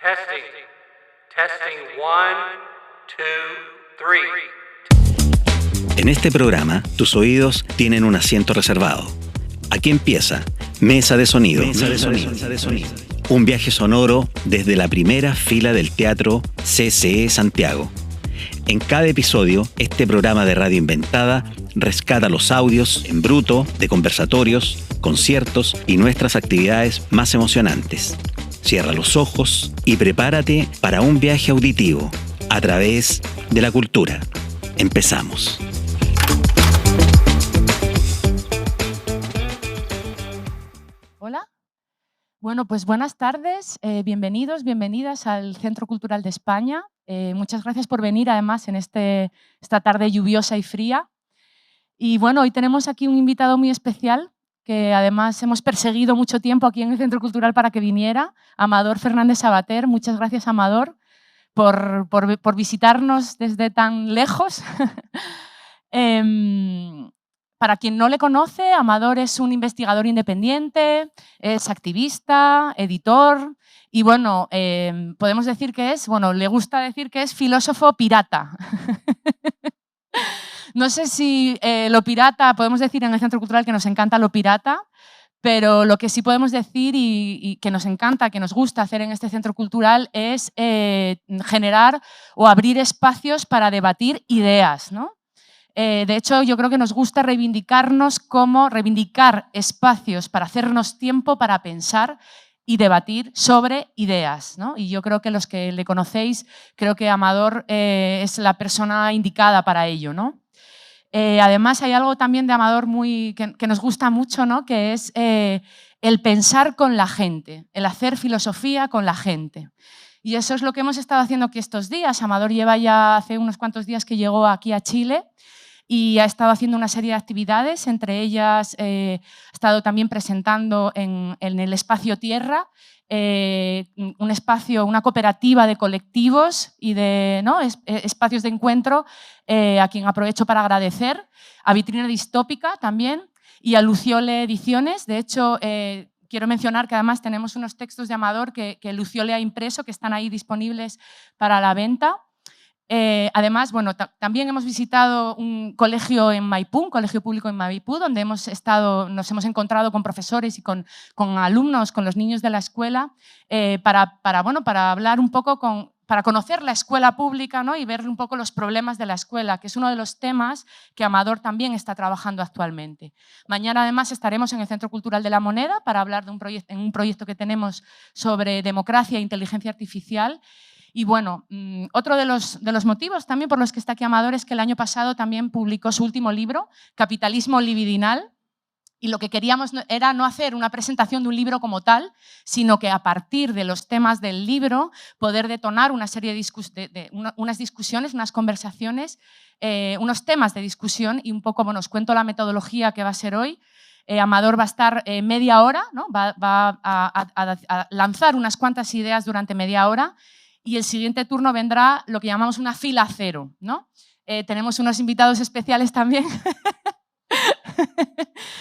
Testing. Testing 1, 2, 3. En este programa, tus oídos tienen un asiento reservado. Aquí empieza Mesa de Sonido. Mesa de Sonido. Un viaje sonoro desde la primera fila del Teatro CCE Santiago. En cada episodio, este programa de radio inventada rescata los audios en bruto de conversatorios, conciertos y nuestras actividades más emocionantes. Cierra los ojos y prepárate para un viaje auditivo a través de la cultura. Empezamos. Hola. Bueno, pues buenas tardes, bienvenidos, bienvenidas al Centro Cultural de España. Muchas gracias por venir además en esta tarde lluviosa y fría. Y bueno, hoy tenemos aquí un invitado muy especial que además hemos perseguido mucho tiempo aquí en el Centro Cultural para que viniera, Amador Fernández Sabater. Muchas gracias, Amador, por visitarnos desde tan lejos. Para quien no le conoce, Amador es un investigador independiente, es activista, editor y bueno, podemos decir que es, bueno, le gusta decir que es filósofo pirata. No sé si lo pirata, podemos decir en el Centro Cultural que nos encanta lo pirata, pero lo que sí podemos decir y que nos encanta, que nos gusta hacer en este Centro Cultural es generar o abrir espacios para debatir ideas, ¿no? De hecho, yo creo que nos gusta reivindicar espacios para hacernos tiempo para pensar y debatir sobre ideas, ¿no? Y yo creo que los que le conocéis, creo que Amador es la persona indicada para ello, ¿no? Además, hay algo también de Amador que nos gusta mucho, ¿no? Que es el pensar con la gente, el hacer filosofía con la gente. Y eso es lo que hemos estado haciendo aquí estos días. Amador lleva ya hace unos cuantos días que llegó aquí a Chile y ha estado haciendo una serie de actividades, entre ellas ha estado también presentando en el Espacio Tierra, un espacio, una cooperativa de colectivos y de espacios de encuentro, a quien aprovecho para agradecer, a Vitrina Distópica también y a Luciole Ediciones. De hecho, quiero mencionar que además tenemos unos textos de Amador que Luciole ha impreso, que están ahí disponibles para la venta. Además, bueno, también hemos visitado un colegio en Maipú, un colegio público en Maipú, donde nos hemos encontrado con profesores y con alumnos, con los niños de la escuela, para hablar un poco para conocer la escuela pública, ¿no? Y ver un poco los problemas de la escuela, que es uno de los temas que Amador también está trabajando actualmente. Mañana además estaremos en el Centro Cultural de la Moneda para hablar de un proyecto que tenemos sobre democracia e inteligencia artificial. Y bueno, otro de los motivos también por los que está aquí Amador es que el año pasado también publicó su último libro, Capitalismo libidinal, y lo que queríamos era no hacer una presentación de un libro como tal, sino que a partir de los temas del libro poder detonar una serie de unas discusiones, unas conversaciones, unos temas de discusión y un poco, bueno, os cuento la metodología que va a ser hoy. Amador va a estar media hora, ¿no? va a lanzar unas cuantas ideas durante media hora. Y el siguiente turno vendrá lo que llamamos una fila cero, ¿no? Tenemos unos invitados especiales también,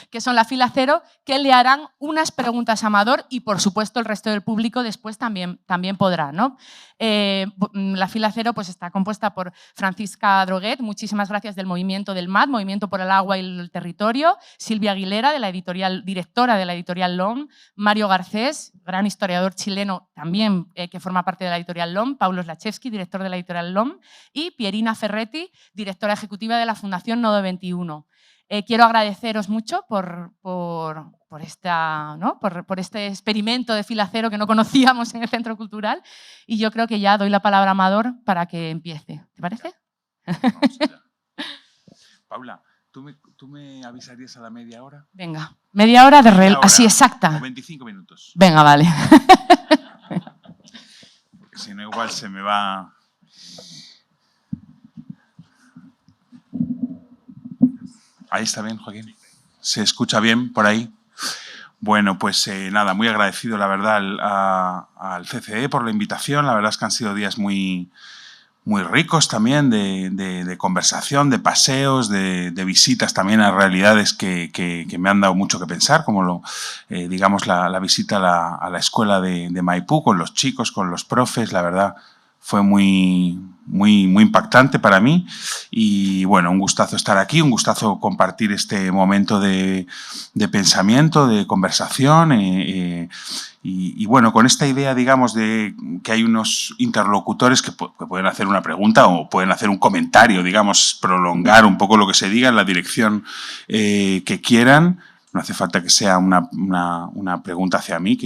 que son la fila cero, que le harán unas preguntas a Amador y, por supuesto, el resto del público después también podrá, ¿no? La fila cero pues, está compuesta por Francisca Droguet, muchísimas gracias, del movimiento del MAT, Movimiento por el Agua y el Territorio, Silvia Aguilera, directora de la editorial LOM, Mario Garcés, gran historiador chileno también que forma parte de la editorial LOM, Paulo Slachewski, director de la editorial LOM, y Pierina Ferretti, directora ejecutiva de la Fundación Nodo 21. Quiero agradeceros mucho por este experimento de fila cero que no conocíamos en el Centro Cultural y yo creo que ya doy la palabra a Amador para que empiece. ¿Te parece? Vamos allá. Paula, ¿tú me avisarías a la media hora? Venga, media hora de reloj, así exacta. O 25 minutos. Venga, vale. Porque si no igual se me va... Ahí está bien, Joaquín. ¿Se escucha bien por ahí? Bueno, pues nada, muy agradecido, la verdad, al CCE por la invitación. La verdad es que han sido días muy muy ricos también de conversación, de paseos, de visitas también a realidades que me han dado mucho que pensar, como digamos la visita a la escuela de Maipú con los chicos, con los profes. La verdad fue muy impactante para mí y bueno, un gustazo estar aquí, un gustazo compartir este momento de pensamiento, de conversación y bueno, con esta idea, digamos, de que hay unos interlocutores que pueden hacer una pregunta o pueden hacer un comentario, digamos, prolongar un poco lo que se diga en la dirección que quieran. No hace falta que sea una pregunta hacia mí,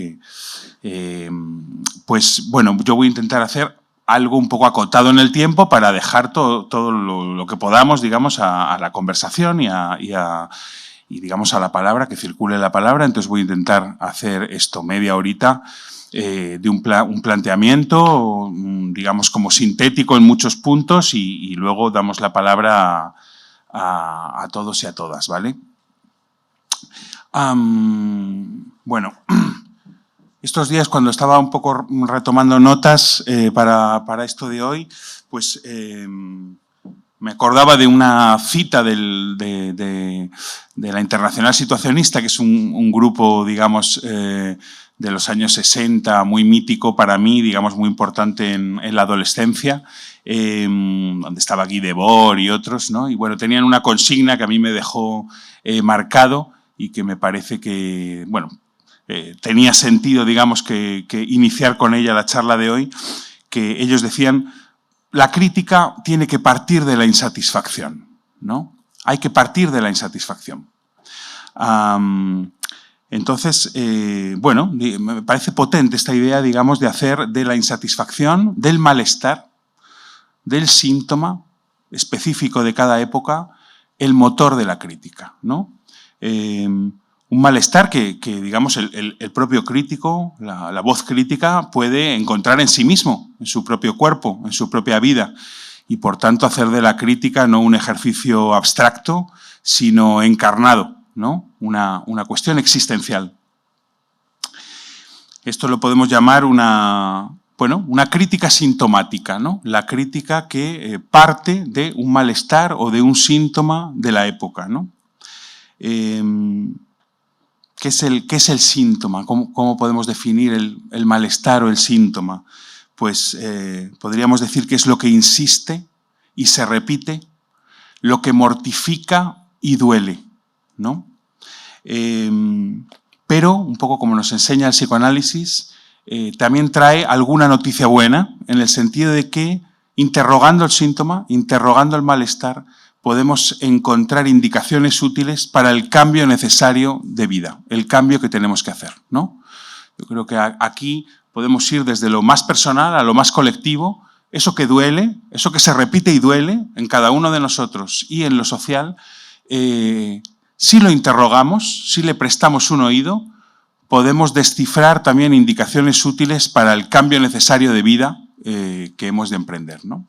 pues bueno, yo voy a intentar hacer algo un poco acotado en el tiempo para dejar todo lo que podamos, digamos, a la conversación y digamos a la palabra, que circule la palabra. Entonces voy a intentar hacer esto media horita de un planteamiento, digamos, como sintético en muchos puntos y luego damos la palabra a todos y a todas, ¿vale? Bueno, estos días cuando estaba un poco retomando notas para esto de hoy, pues me acordaba de una cita de la Internacional Situacionista, que es un grupo, digamos, de los años 60, muy mítico para mí, digamos, muy importante en la adolescencia, donde estaba Guy Debord y otros, ¿no? Y bueno, tenían una consigna que a mí me dejó marcado y que me parece que, bueno, tenía sentido, digamos, que iniciar con ella la charla de hoy, que ellos decían: la crítica tiene que partir de la insatisfacción, ¿no? Hay que partir de la insatisfacción. Entonces, bueno, me parece potente esta idea, digamos, de hacer de la insatisfacción, del malestar, del síntoma específico de cada época, el motor de la crítica, ¿no? Un malestar que digamos, el propio crítico, la voz crítica, puede encontrar en sí mismo, en su propio cuerpo, en su propia vida, y por tanto hacer de la crítica no un ejercicio abstracto, sino encarnado, ¿no? Una cuestión existencial. Esto lo podemos llamar una crítica sintomática, ¿no? La crítica que parte de un malestar o de un síntoma de la época, ¿no? ¿Qué es el síntoma? ¿Cómo podemos definir el malestar o el síntoma? Pues podríamos decir que es lo que insiste y se repite, lo que mortifica y duele, ¿no? Pero, un poco como nos enseña el psicoanálisis, también trae alguna noticia buena, en el sentido de que, interrogando el síntoma, interrogando el malestar, podemos encontrar indicaciones útiles para el cambio necesario de vida, el cambio que tenemos que hacer, ¿no? Yo creo que aquí podemos ir desde lo más personal a lo más colectivo, eso que duele, eso que se repite y duele en cada uno de nosotros y en lo social, si lo interrogamos, si le prestamos un oído, podemos descifrar también indicaciones útiles para el cambio necesario de vida que hemos de emprender, ¿no?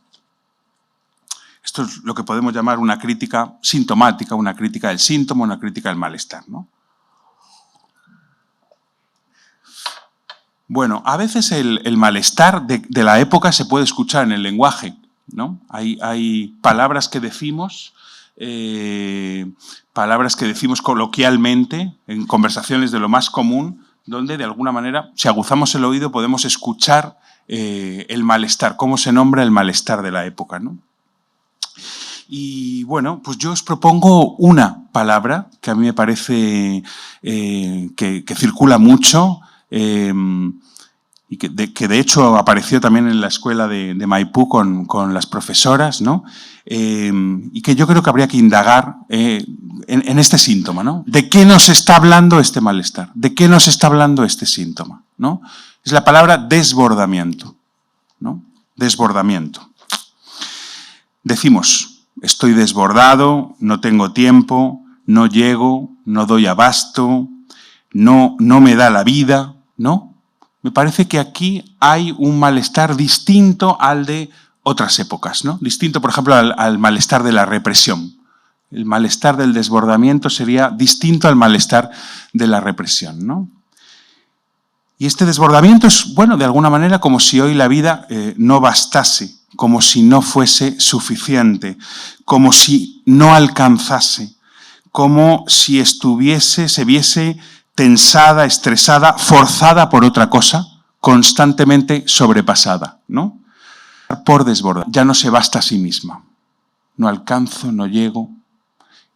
Esto es lo que podemos llamar una crítica sintomática, una crítica del síntoma, una crítica del malestar, ¿no? Bueno, a veces el malestar de la época se puede escuchar en el lenguaje, ¿no? Hay palabras que decimos coloquialmente en conversaciones de lo más común, donde de alguna manera, si aguzamos el oído, podemos escuchar el malestar, cómo se nombra el malestar de la época, ¿no? Y bueno, pues yo os propongo una palabra que a mí me parece que circula mucho y que de hecho apareció también en la escuela de Maipú con las profesoras, ¿no? Y que yo creo que habría que indagar en este síntoma, ¿no? ¿De qué nos está hablando este malestar? ¿De qué nos está hablando este síntoma? ¿No? Es la palabra desbordamiento, ¿no? Desbordamiento. Decimos: estoy desbordado, no tengo tiempo, no llego, no doy abasto, no me da la vida, ¿no? Me parece que aquí hay un malestar distinto al de otras épocas, ¿no? Distinto, por ejemplo, al malestar de la represión. El malestar del desbordamiento sería distinto al malestar de la represión, ¿no? Y este desbordamiento es, bueno, de alguna manera como si hoy la vida no bastase como si no fuese suficiente, como si no alcanzase, como si se viese tensada, estresada, forzada por otra cosa, constantemente sobrepasada, ¿no? Por desbordar, ya no se basta a sí misma. No alcanzo, no llego.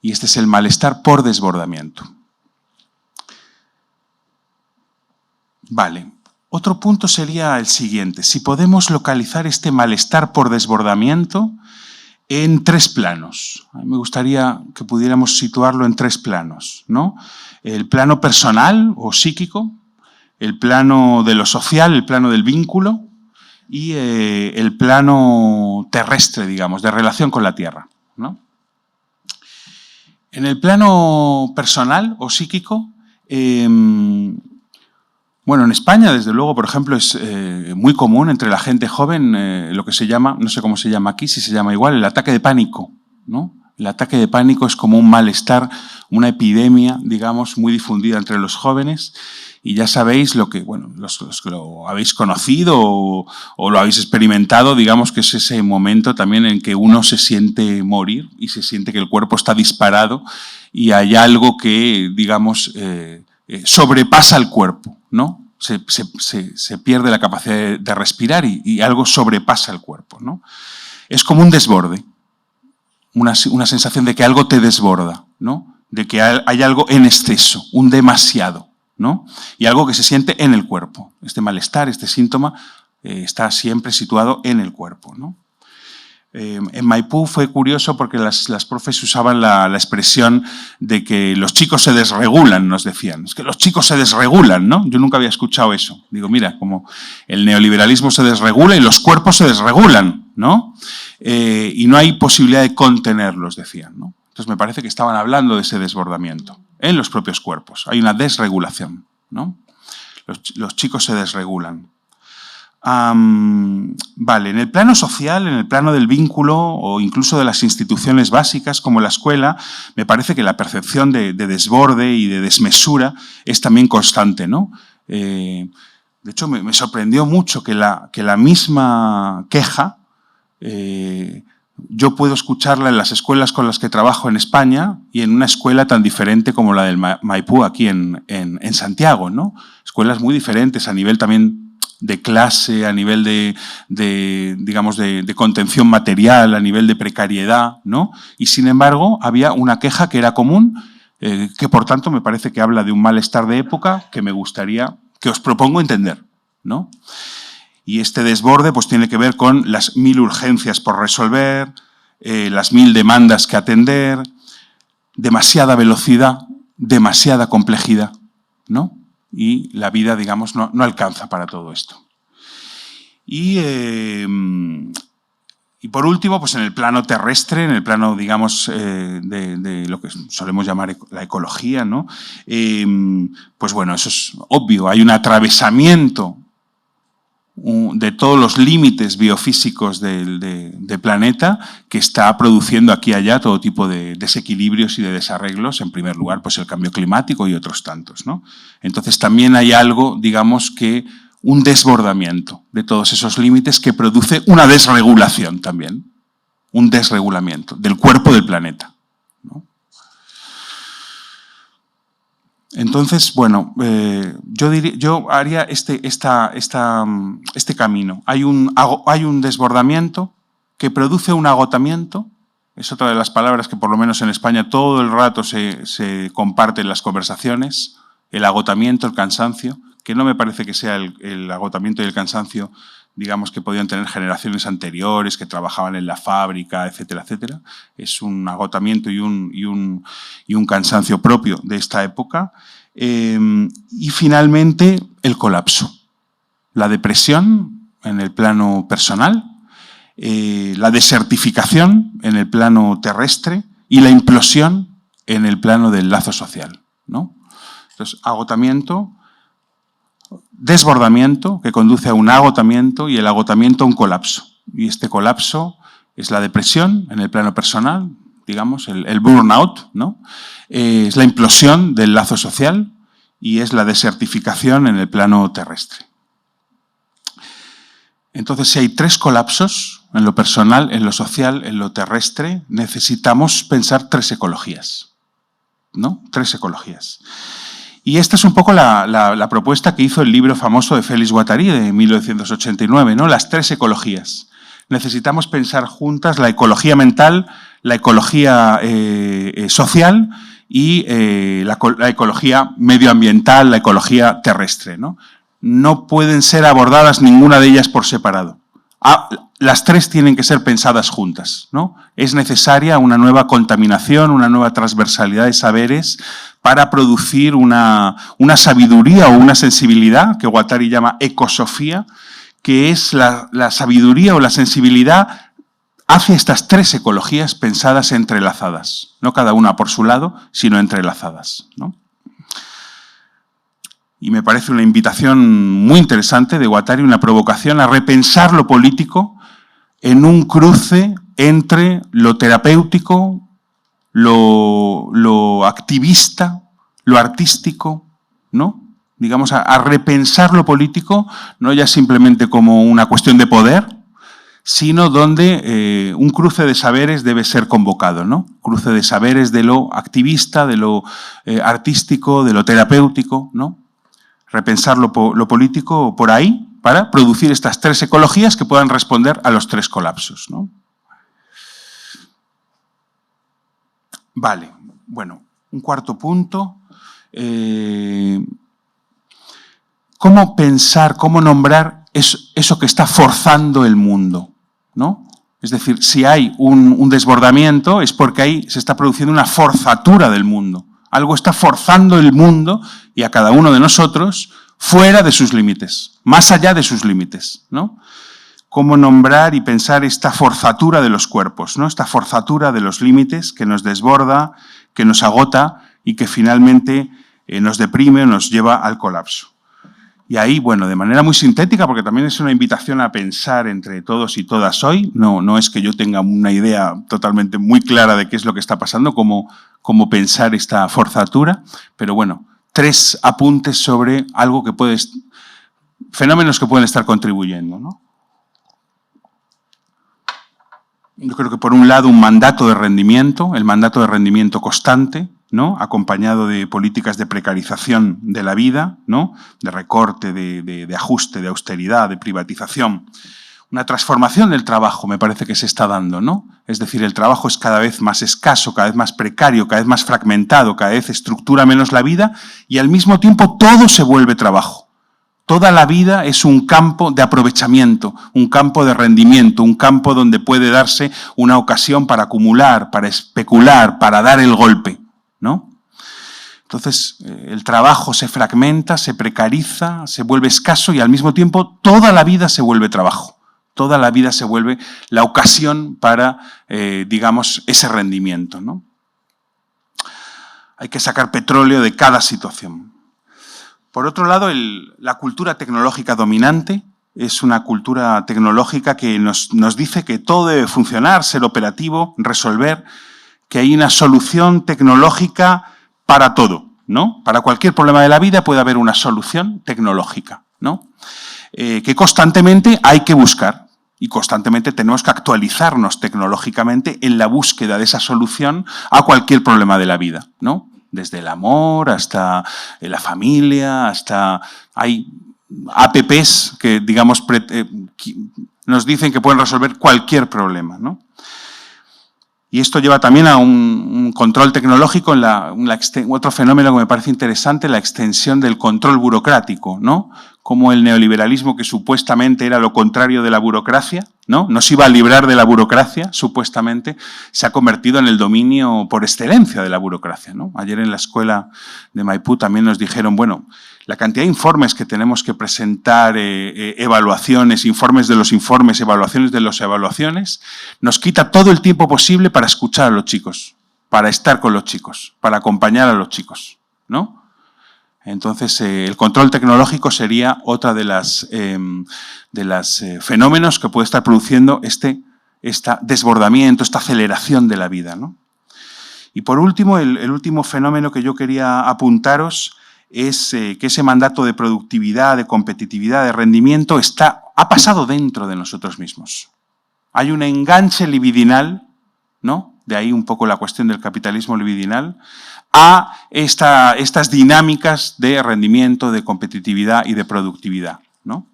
Y este es el malestar por desbordamiento. Vale. Otro punto sería el siguiente. Si podemos localizar este malestar por desbordamiento en 3 planos. A mí me gustaría que pudiéramos situarlo en 3 planos, ¿no? El plano personal o psíquico, el plano de lo social, el plano del vínculo y el plano terrestre, digamos, de relación con la Tierra, ¿no? En el plano personal o psíquico, bueno, en España, desde luego, por ejemplo, es muy común entre la gente joven lo que se llama, no sé cómo se llama aquí, si se llama igual, el ataque de pánico, ¿no? El ataque de pánico es como un malestar, una epidemia, digamos, muy difundida entre los jóvenes. Y ya sabéis lo que, bueno, los que lo habéis conocido o lo habéis experimentado, digamos que es ese momento también en que uno se siente morir y se siente que el cuerpo está disparado y hay algo que, digamos, sobrepasa el cuerpo, ¿no? Se pierde la capacidad de respirar y algo sobrepasa el cuerpo, ¿no? Es como un desborde, una sensación de que algo te desborda, ¿no? De que hay algo en exceso, un demasiado, ¿no? Y algo que se siente en el cuerpo. Este malestar, este síntoma, está siempre situado en el cuerpo, ¿no? En Maipú fue curioso porque las profes usaban la expresión de que los chicos se desregulan, nos decían. Es que los chicos se desregulan, ¿no? Yo nunca había escuchado eso. Digo, mira, como el neoliberalismo se desregula y los cuerpos se desregulan, ¿no? Y no hay posibilidad de contenerlos, decían, ¿no? Entonces me parece que estaban hablando de ese desbordamiento en los propios cuerpos. Hay una desregulación, ¿no? Los chicos se desregulan. Vale, en el plano social, en el plano del vínculo o incluso de las instituciones básicas como la escuela, me parece que la percepción de desborde y de desmesura es también constante, ¿no? De hecho, me sorprendió mucho que la misma queja yo puedo escucharla en las escuelas con las que trabajo en España y en una escuela tan diferente como la del Maipú aquí en Santiago, ¿no? Escuelas muy diferentes a nivel también de clase, a nivel digamos, de contención material, a nivel de precariedad, ¿no? Y sin embargo, había una queja que era común, que por tanto me parece que habla de un malestar de época que me gustaría, que os propongo entender, ¿no? Y este desborde pues tiene que ver con las 1000 urgencias por resolver, las 1000 demandas que atender, demasiada velocidad, demasiada complejidad, ¿no? Y la vida, digamos, no alcanza para todo esto. Y por último, pues en el plano terrestre, en el plano, digamos, de lo que solemos llamar la ecología, ¿no? Pues bueno, eso es obvio, hay un atravesamiento de todos los límites biofísicos del planeta que está produciendo aquí y allá todo tipo de desequilibrios y de desarreglos. En primer lugar, pues el cambio climático y otros tantos, ¿no? Entonces también hay algo, digamos que un desbordamiento de todos esos límites que produce una desregulación también, un desregulamiento del cuerpo del planeta, ¿no? Entonces, bueno, yo haría este camino. Hay un desbordamiento que produce un agotamiento. Es otra de las palabras que por lo menos en España todo el rato se comparte en las conversaciones. El agotamiento, el cansancio, que no me parece que sea el agotamiento y el cansancio, digamos, que podían tener generaciones anteriores, que trabajaban en la fábrica, etcétera, etcétera. Es un agotamiento y un cansancio propio de esta época. Y finalmente, el colapso. La depresión en el plano personal, la desertificación en el plano terrestre y la implosión en el plano del lazo social, ¿no? Entonces, agotamiento, desbordamiento, que conduce a un agotamiento, y el agotamiento a un colapso. Y este colapso es la depresión en el plano personal, digamos, el burnout, ¿no? Es la implosión del lazo social y es la desertificación en el plano terrestre. Entonces, si hay 3 colapsos en lo personal, en lo social, en lo terrestre, necesitamos pensar 3 ecologías, ¿no? 3 ecologías. Y esta es un poco la propuesta que hizo el libro famoso de Félix Guattari de 1989, ¿no? Las 3 ecologías. Necesitamos pensar juntas la ecología mental, la ecología social y la ecología medioambiental, la ecología terrestre, ¿no? No pueden ser abordadas ninguna de ellas por separado. Las 3 tienen que ser pensadas juntas, ¿no? Es necesaria una nueva contaminación, una nueva transversalidad de saberes para producir una sabiduría o una sensibilidad que Guattari llama ecosofía, que es la sabiduría o la sensibilidad hacia estas 3 ecologías pensadas entrelazadas, no cada una por su lado, sino entrelazadas, ¿no? Y me parece una invitación muy interesante de Guattari, una provocación a repensar lo político en un cruce entre lo terapéutico, lo activista, lo artístico, ¿no? Digamos, a repensar lo político, no ya simplemente como una cuestión de poder, sino donde un cruce de saberes debe ser convocado, ¿no? Cruce de saberes de lo activista, de lo artístico, de lo terapéutico, ¿no? Repensar lo político por ahí para producir estas 3 ecologías que puedan responder a los 3 colapsos, ¿no? Vale, bueno, un cuarto punto. ¿Cómo pensar, cómo nombrar eso que está forzando el mundo, ¿no? Es decir, si hay un desbordamiento es porque ahí se está produciendo una forzatura del mundo. Algo está forzando el mundo y a cada uno de nosotros fuera de sus límites, más allá de sus límites, ¿no? Cómo nombrar y pensar esta forzatura de los cuerpos, ¿no? Esta forzatura de los límites que nos desborda, que nos agota y que finalmente nos deprime o nos lleva al colapso. Y ahí, bueno, de manera muy sintética, porque también es una invitación a pensar entre todos y todas hoy, no es que yo tenga una idea totalmente muy clara de qué es lo que está pasando, cómo pensar esta forzatura, pero bueno, 3 apuntes sobre algo que fenómenos que pueden estar contribuyendo, ¿no? Yo creo que por un lado un mandato de rendimiento, el mandato de rendimiento constante, ¿no? Acompañado de políticas de precarización de la vida, ¿no? De recorte, de ajuste, de austeridad, de privatización. Una transformación del trabajo me parece que se está dando, ¿no? Es decir, el trabajo es cada vez más escaso, cada vez más precario, cada vez más fragmentado, cada vez estructura menos la vida y al mismo tiempo todo se vuelve trabajo. Toda la vida es un campo de aprovechamiento, un campo de rendimiento, un campo donde puede darse una ocasión para acumular, para especular, para dar el golpe, ¿no? Entonces, el trabajo se fragmenta, se precariza, se vuelve escaso y al mismo tiempo toda la vida se vuelve trabajo. Toda la vida se vuelve la ocasión para, digamos, ese rendimiento, ¿no? Hay que sacar petróleo de cada situación. Por otro lado, la cultura tecnológica dominante es una cultura tecnológica que nos dice que todo debe funcionar, ser operativo, resolver, que hay una solución tecnológica para todo, ¿no? Para cualquier problema de la vida puede haber una solución tecnológica, ¿no? Que constantemente hay que buscar y constantemente tenemos que actualizarnos tecnológicamente en la búsqueda de esa solución a cualquier problema de la vida, ¿no? Desde el amor hasta la familia, hasta hay apps que, digamos, nos dicen que pueden resolver cualquier problema, ¿no? Y esto lleva también a un control tecnológico, otro fenómeno que me parece interesante, la extensión del control burocrático, ¿no? Como el neoliberalismo, que supuestamente era lo contrario de la burocracia, ¿no? Nos iba a librar de la burocracia, supuestamente, se ha convertido en el dominio por excelencia de la burocracia, ¿no? Ayer en la escuela de Maipú también nos dijeron, bueno, la cantidad de informes que tenemos que presentar, evaluaciones, informes de los informes, evaluaciones de las evaluaciones, nos quita todo el tiempo posible para escuchar a los chicos, para estar con los chicos, para acompañar a los chicos, ¿no? Entonces, el control tecnológico sería otra de las fenómenos que puede estar produciendo este desbordamiento, esta aceleración de la vida, ¿no? Y por último, el último fenómeno que yo quería apuntaros es que ese mandato de productividad, de competitividad, de rendimiento ha pasado dentro de nosotros mismos. Hay un enganche libidinal, ¿no? De ahí un poco la cuestión del capitalismo libidinal, a estas dinámicas de rendimiento, de competitividad y de productividad, ¿no?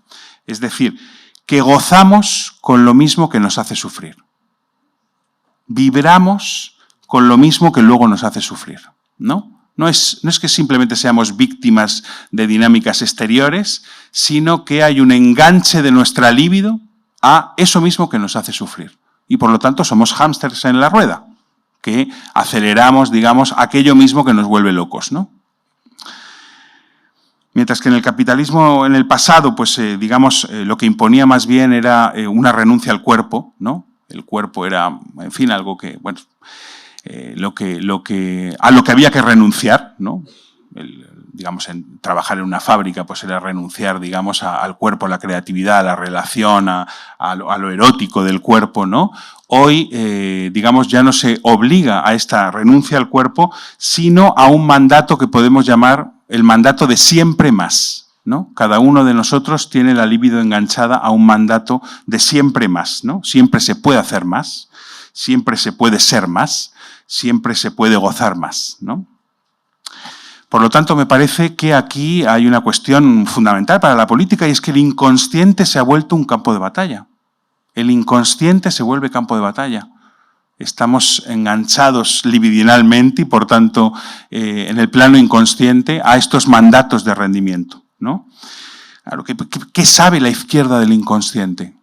Es decir, que gozamos con lo mismo que nos hace sufrir. Vibramos con lo mismo que luego nos hace sufrir, ¿no? No es que simplemente seamos víctimas de dinámicas exteriores, sino que hay un enganche de nuestra libido a eso mismo que nos hace sufrir. Y por lo tanto somos hámsters en la rueda, que aceleramos, digamos, aquello mismo que nos vuelve locos, ¿no? Mientras que en el capitalismo, en el pasado, pues digamos, lo que imponía más bien era una renuncia al cuerpo, ¿no? El cuerpo era, en fin, algo que, bueno, a lo que había que renunciar, ¿no? Digamos, en trabajar en una fábrica, pues era renunciar, digamos, al cuerpo, a la creatividad, a la relación, a lo erótico del cuerpo, ¿no? Hoy, digamos, ya no se obliga a esta renuncia al cuerpo, sino a un mandato que podemos llamar el mandato de siempre más, ¿no? Cada uno de nosotros tiene la libido enganchada a un mandato de siempre más, ¿no? Siempre se puede hacer más, siempre se puede ser más, siempre se puede gozar más, ¿no? Por lo tanto, me parece que aquí hay una cuestión fundamental para la política y es que el inconsciente se ha vuelto un campo de batalla. El inconsciente se vuelve campo de batalla. Estamos enganchados libidinalmente y, por tanto, en el plano inconsciente a estos mandatos de rendimiento, ¿no? Claro, ¿qué sabe la izquierda del inconsciente?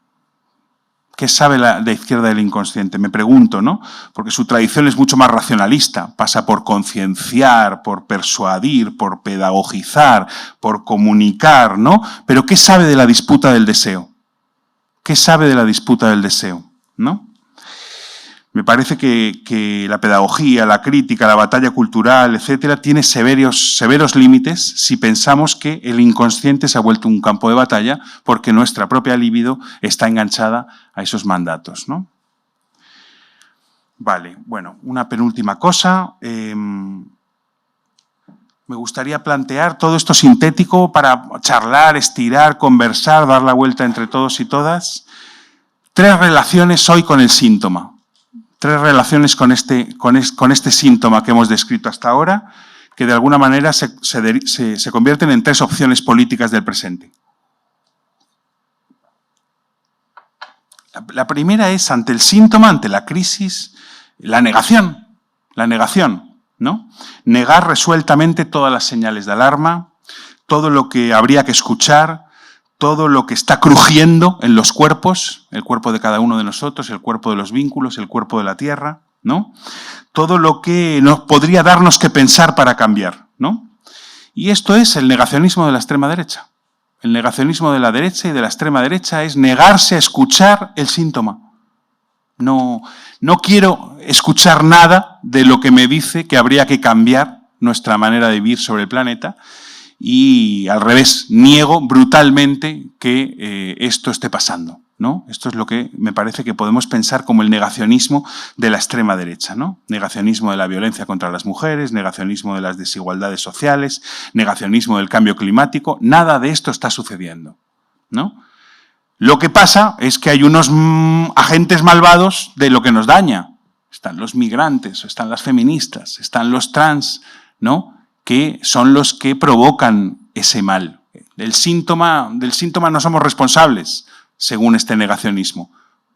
¿Qué sabe la izquierda del inconsciente? Me pregunto, ¿no? Porque su tradición es mucho más racionalista. Pasa por concienciar, por persuadir, por pedagogizar, por comunicar, ¿no? Pero ¿qué sabe de la disputa del deseo? ¿Qué sabe de la disputa del deseo? ¿No? Me parece que la pedagogía, la crítica, la batalla cultural, etcétera, tiene severos límites si pensamos que el inconsciente se ha vuelto un campo de batalla porque nuestra propia libido está enganchada a esos mandatos, ¿no? Vale, bueno, una penúltima cosa. Me gustaría plantear todo esto sintético para charlar, estirar, conversar, dar la vuelta entre todos y todas. 3 relaciones hoy con el síntoma. 3 relaciones con este síntoma que hemos descrito hasta ahora, que de alguna manera se convierten en 3 opciones políticas del presente. La primera es ante el síntoma, ante la crisis, la negación, ¿no? Negar resueltamente todas las señales de alarma, todo lo que habría que escuchar, todo lo que está crujiendo en los cuerpos, el cuerpo de cada uno de nosotros, el cuerpo de los vínculos, el cuerpo de la tierra, ¿no? Todo lo que podría darnos que pensar para cambiar, ¿no? Y esto es el negacionismo de la extrema derecha. El negacionismo de la derecha y de la extrema derecha es negarse a escuchar el síntoma. No quiero escuchar nada de lo que me dice que habría que cambiar nuestra manera de vivir sobre el planeta. Y al revés, niego brutalmente que esto esté pasando, ¿no? Esto es lo que me parece que podemos pensar como el negacionismo de la extrema derecha, ¿no? Negacionismo de la violencia contra las mujeres, negacionismo de las desigualdades sociales, negacionismo del cambio climático. Nada de esto está sucediendo, ¿no? Lo que pasa es que hay unos agentes malvados de lo que nos daña. Están los migrantes, están las feministas, están los trans, ¿no? Que son los que provocan ese mal. Del síntoma no somos responsables, según este negacionismo.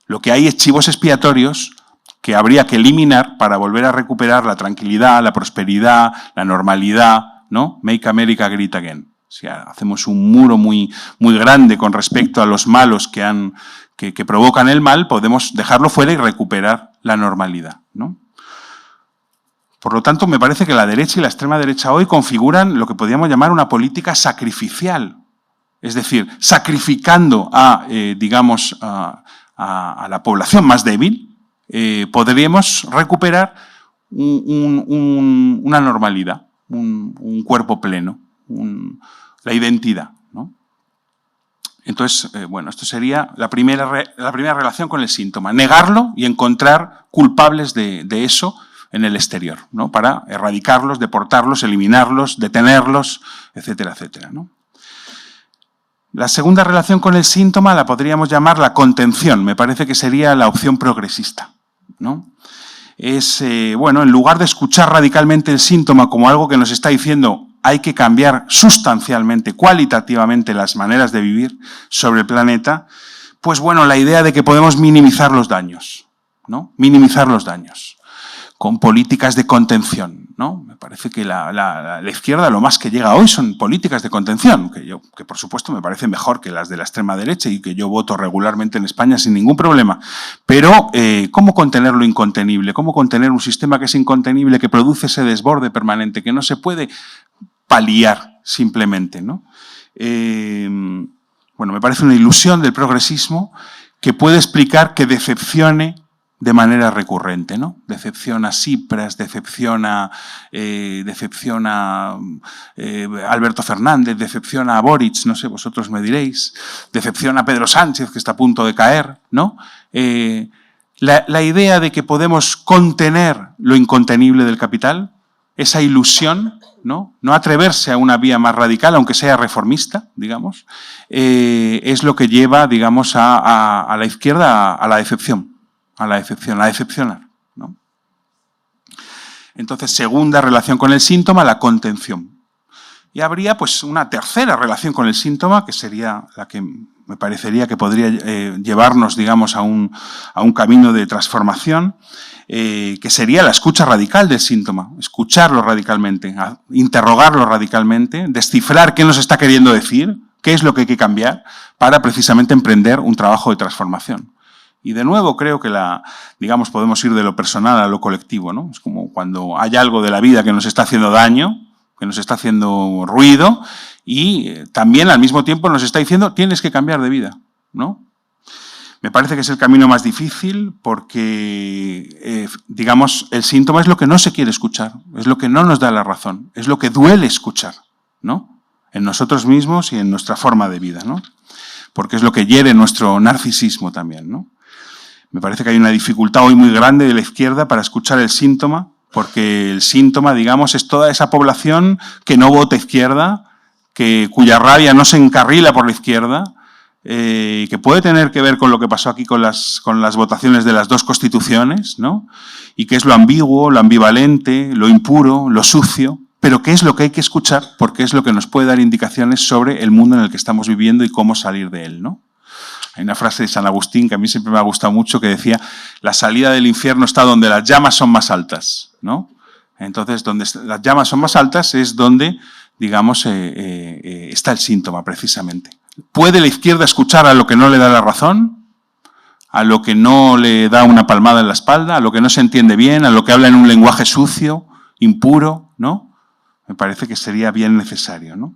Lo que hay es chivos expiatorios que habría que eliminar para volver a recuperar la tranquilidad, la prosperidad, la normalidad, ¿no? Make America Great Again. O sea, hacemos un muro muy grande con respecto a los malos que provocan el mal, podemos dejarlo fuera y recuperar la normalidad, ¿no? Por lo tanto, me parece que la derecha y la extrema derecha hoy configuran lo que podríamos llamar una política sacrificial. Es decir, sacrificando a la población más débil, podríamos recuperar una normalidad, un cuerpo pleno, la identidad, ¿no? Entonces, bueno, esto sería la primera relación con el síntoma. Negarlo y encontrar culpables de eso en el exterior, ¿no? Para erradicarlos, deportarlos, eliminarlos, detenerlos, etcétera, etcétera, ¿no? La segunda relación con el síntoma la podríamos llamar la contención. Me parece que sería la opción progresista, ¿no? Es, bueno, en lugar de escuchar radicalmente el síntoma como algo que nos está diciendo hay que cambiar sustancialmente, cualitativamente las maneras de vivir sobre el planeta, pues bueno, la idea de que podemos minimizar los daños, ¿no? Minimizar los daños con políticas de contención, ¿no? Me parece que la izquierda lo más que llega hoy son políticas de contención, que por supuesto me parecen mejor que las de la extrema derecha y que yo voto regularmente en España sin ningún problema. Pero, ¿cómo contener lo incontenible? ¿Cómo contener un sistema que es incontenible, que produce ese desborde permanente, que no se puede paliar simplemente, ¿no? Bueno, me parece una ilusión del progresismo que puede explicar que decepcione de manera recurrente, ¿no? Decepciona a Tsipras, decepciona Alberto Fernández, decepciona a Boric, no sé, vosotros me diréis, decepciona a Pedro Sánchez, que está a punto de caer, ¿no? La idea de que podemos contener lo incontenible del capital, esa ilusión, ¿no? No atreverse a una vía más radical, aunque sea reformista, digamos, es lo que lleva, digamos, a la izquierda a la decepción. A decepcionar, ¿no? Entonces, segunda relación con el síntoma, la contención. Y habría pues una tercera relación con el síntoma, que sería la que me parecería que podría llevarnos, digamos, a un camino de transformación, que sería la escucha radical del síntoma, escucharlo radicalmente, interrogarlo radicalmente, descifrar qué nos está queriendo decir, qué es lo que hay que cambiar, para precisamente emprender un trabajo de transformación. Y de nuevo creo que digamos, podemos ir de lo personal a lo colectivo, ¿no? Es como cuando hay algo de la vida que nos está haciendo daño, que nos está haciendo ruido y también al mismo tiempo nos está diciendo tienes que cambiar de vida, ¿no? Me parece que es el camino más difícil porque, digamos, el síntoma es lo que no se quiere escuchar, es lo que no nos da la razón, es lo que duele escuchar, ¿no? En nosotros mismos y en nuestra forma de vida, ¿no? Porque es lo que hiere nuestro narcisismo también, ¿no? Me parece que hay una dificultad hoy muy grande de la izquierda para escuchar el síntoma, porque el síntoma, digamos, es toda esa población que no vota izquierda, cuya rabia no se encarrila por la izquierda, que puede tener que ver con lo que pasó aquí con las votaciones de las dos constituciones, ¿no? Y que es lo ambiguo, lo ambivalente, lo impuro, lo sucio, pero que es lo que hay que escuchar porque es lo que nos puede dar indicaciones sobre el mundo en el que estamos viviendo y cómo salir de él, ¿no? Hay una frase de San Agustín que a mí siempre me ha gustado mucho que decía la salida del infierno está donde las llamas son más altas, ¿no? Entonces, donde las llamas son más altas es donde, digamos, está el síntoma precisamente. ¿Puede la izquierda escuchar a lo que no le da la razón? ¿A lo que no le da una palmada en la espalda? ¿A lo que no se entiende bien? ¿A lo que habla en un lenguaje sucio, impuro? ¿No? Me parece que sería bien necesario, ¿no?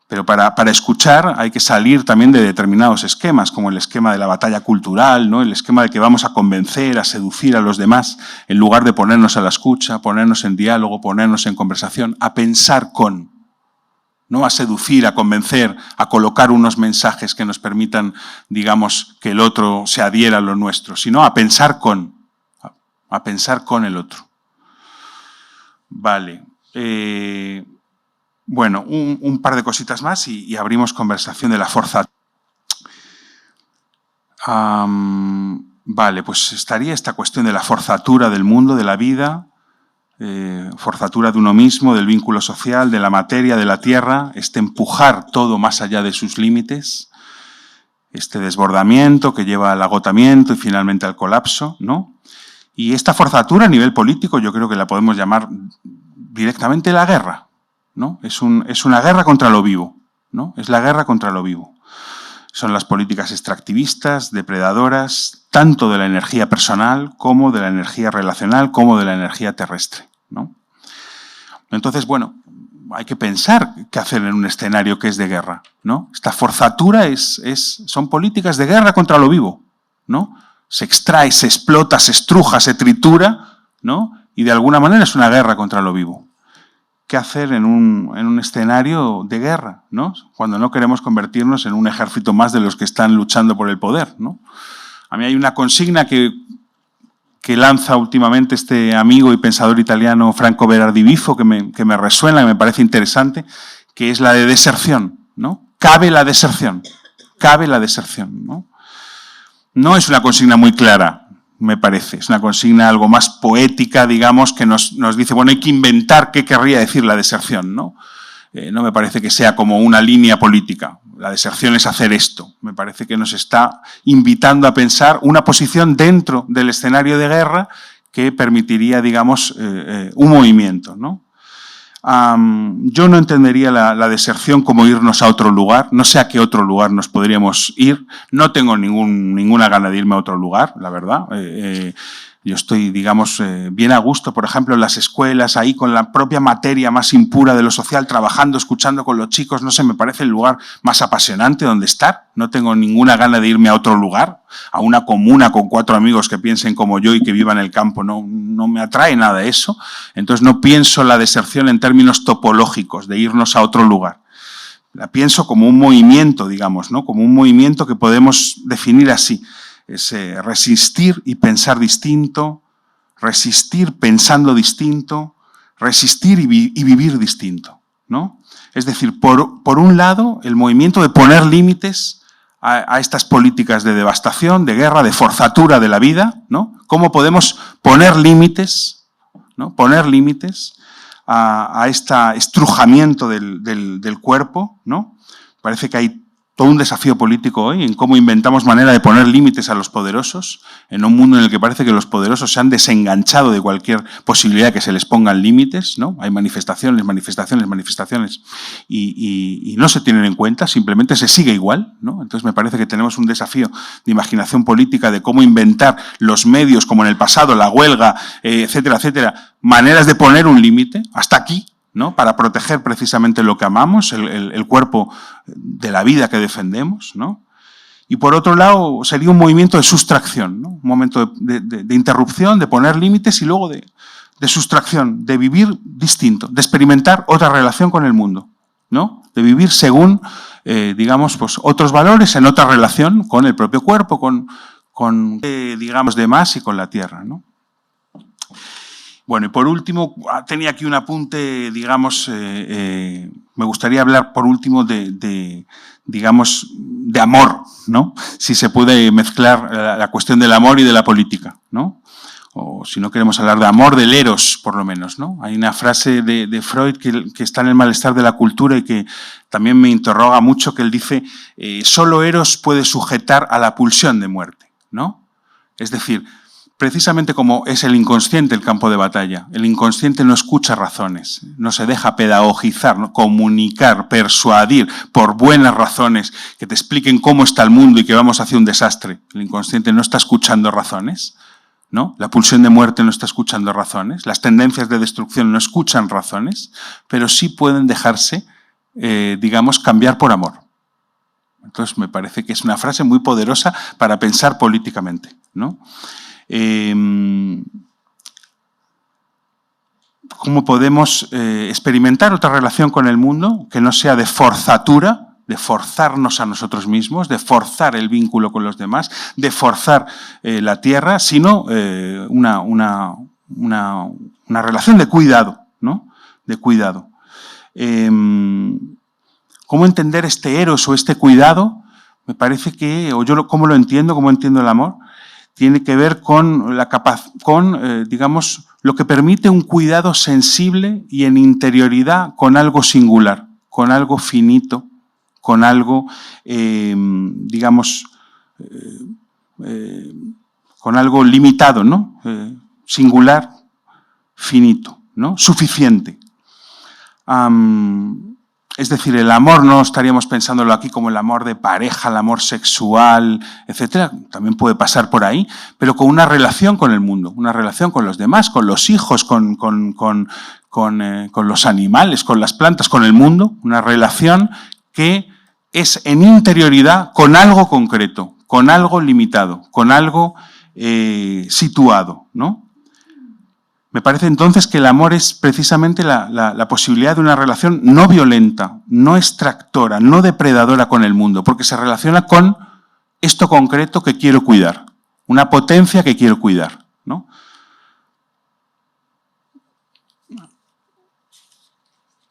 Pero para escuchar hay que salir también de determinados esquemas, como el esquema de la batalla cultural, ¿no? El esquema de que vamos a convencer, a seducir a los demás, en lugar de ponernos a la escucha, ponernos en diálogo, ponernos en conversación, a pensar con, no a seducir, a convencer, a colocar unos mensajes que nos permitan, digamos, que el otro se adhiera a lo nuestro, sino a pensar con el otro. Vale. Bueno, un par de cositas más y abrimos conversación de la forzatura. Vale, pues estaría esta cuestión de la forzatura del mundo, de la vida, forzatura de uno mismo, del vínculo social, de la materia, de la tierra, este empujar todo más allá de sus límites, este desbordamiento que lleva al agotamiento y finalmente al colapso, ¿no? Y esta forzatura a nivel político yo creo que la podemos llamar directamente la guerra, ¿no? Es una guerra contra lo vivo, ¿no? Es la guerra contra lo vivo. Son las políticas extractivistas, depredadoras, tanto de la energía personal como de la energía relacional, como de la energía terrestre, ¿no? Entonces, bueno, hay que pensar qué hacer en un escenario que es de guerra, ¿no? Esta forzatura son políticas de guerra contra lo vivo, ¿no? Se extrae, se explota, se estruja, se tritura, ¿no? Y de alguna manera es una guerra contra lo vivo. ¿Qué hacer en un escenario de guerra, ¿no? Cuando no queremos convertirnos en un ejército más de los que están luchando por el poder, ¿no? A mí hay una consigna que lanza últimamente este amigo y pensador italiano Franco Berardi Bifo que me resuena, que me parece interesante, que es la de deserción, ¿no? cabe la deserción. Cabe la deserción, ¿no? No es una consigna muy clara, me parece. Es una consigna algo más poética, digamos, que nos dice, bueno, hay que inventar qué querría decir la deserción, ¿no? No me parece que sea como una línea política. La deserción es hacer esto. Me parece que nos está invitando a pensar una posición dentro del escenario de guerra que permitiría, digamos, un movimiento, ¿no? Yo no entendería la deserción como irnos a otro lugar. No sé a qué otro lugar nos podríamos ir. No tengo ninguna gana de irme a otro lugar, la verdad. Yo estoy, digamos, bien a gusto, por ejemplo, en las escuelas, ahí con la propia materia más impura de lo social, trabajando, escuchando con los chicos. No sé, me parece el lugar más apasionante donde estar. No tengo ninguna gana de irme a otro lugar, a una comuna con 4 amigos que piensen como yo y que vivan en el campo. No me atrae nada eso. Entonces no pienso la deserción en términos topológicos, de irnos a otro lugar. La pienso como un movimiento, digamos, ¿no? Como un movimiento que podemos definir así. Es resistir y pensar distinto, resistir pensando distinto, resistir y vivir distinto, ¿no? Es decir, por un lado, el movimiento de poner límites a estas políticas de devastación, de guerra, de forzatura de la vida, ¿no? ¿Cómo podemos poner límites, ¿no? Poner límites a este estrujamiento del cuerpo, ¿no? Parece que hay todo un desafío político hoy en cómo inventamos manera de poner límites a los poderosos, en un mundo en el que parece que los poderosos se han desenganchado de cualquier posibilidad de que se les pongan límites, ¿no? Hay manifestaciones y no se tienen en cuenta, simplemente se sigue igual, ¿no? Entonces me parece que tenemos un desafío de imaginación política de cómo inventar los medios, como en el pasado, la huelga, etcétera, etcétera, maneras de poner un límite, hasta aquí, ¿no? Para proteger precisamente lo que amamos, el cuerpo de la vida que defendemos, ¿no? Y por otro lado, sería un movimiento de sustracción, ¿no? Un momento de interrupción, de poner límites y luego de sustracción, de vivir distinto, de experimentar otra relación con el mundo, ¿no? De vivir según, digamos, pues otros valores en otra relación con el propio cuerpo, con digamos, demás y con la tierra, ¿no? Bueno, y por último, tenía aquí un apunte, digamos, me gustaría hablar por último digamos, de amor, ¿no? Si se puede mezclar la cuestión del amor y de la política, ¿no? O si no queremos hablar de amor, del eros, por lo menos, ¿no? Hay una frase de Freud que está en El malestar de la cultura y que también me interroga mucho, que él dice, solo eros puede sujetar a la pulsión de muerte, ¿no? Es decir, precisamente como es el inconsciente el campo de batalla, el inconsciente no escucha razones, no se deja pedagogizar, ¿no? Comunicar, persuadir por buenas razones que te expliquen cómo está el mundo y que vamos hacia un desastre. El inconsciente no está escuchando razones, ¿no? La pulsión de muerte no está escuchando razones, las tendencias de destrucción no escuchan razones, pero sí pueden dejarse, digamos, cambiar por amor. Entonces me parece que es una frase muy poderosa para pensar políticamente, ¿no? ¿Cómo podemos experimentar otra relación con el mundo que no sea de forzatura, de forzarnos a nosotros mismos, de forzar el vínculo con los demás, de forzar la tierra, sino una relación de cuidado, ¿no? De cuidado. ¿Cómo entender este eros o este cuidado? Me parece que, o yo cómo lo entiendo, cómo entiendo el amor, tiene que ver con digamos, lo que permite un cuidado sensible y en interioridad con algo singular, con algo finito, con algo, digamos, con algo limitado, ¿no? Singular, finito, ¿no? Suficiente. Es decir, el amor no estaríamos pensándolo aquí como el amor de pareja, el amor sexual, etcétera. También puede pasar por ahí, pero con una relación con el mundo, una relación con los demás, con los hijos, con los animales, con las plantas, con el mundo. Una relación que es en interioridad con algo concreto, con algo limitado, con algo situado, ¿no? Me parece entonces que el amor es precisamente la posibilidad de una relación no violenta, no extractora, no depredadora con el mundo, porque se relaciona con esto concreto que quiero cuidar, una potencia que quiero cuidar, ¿no?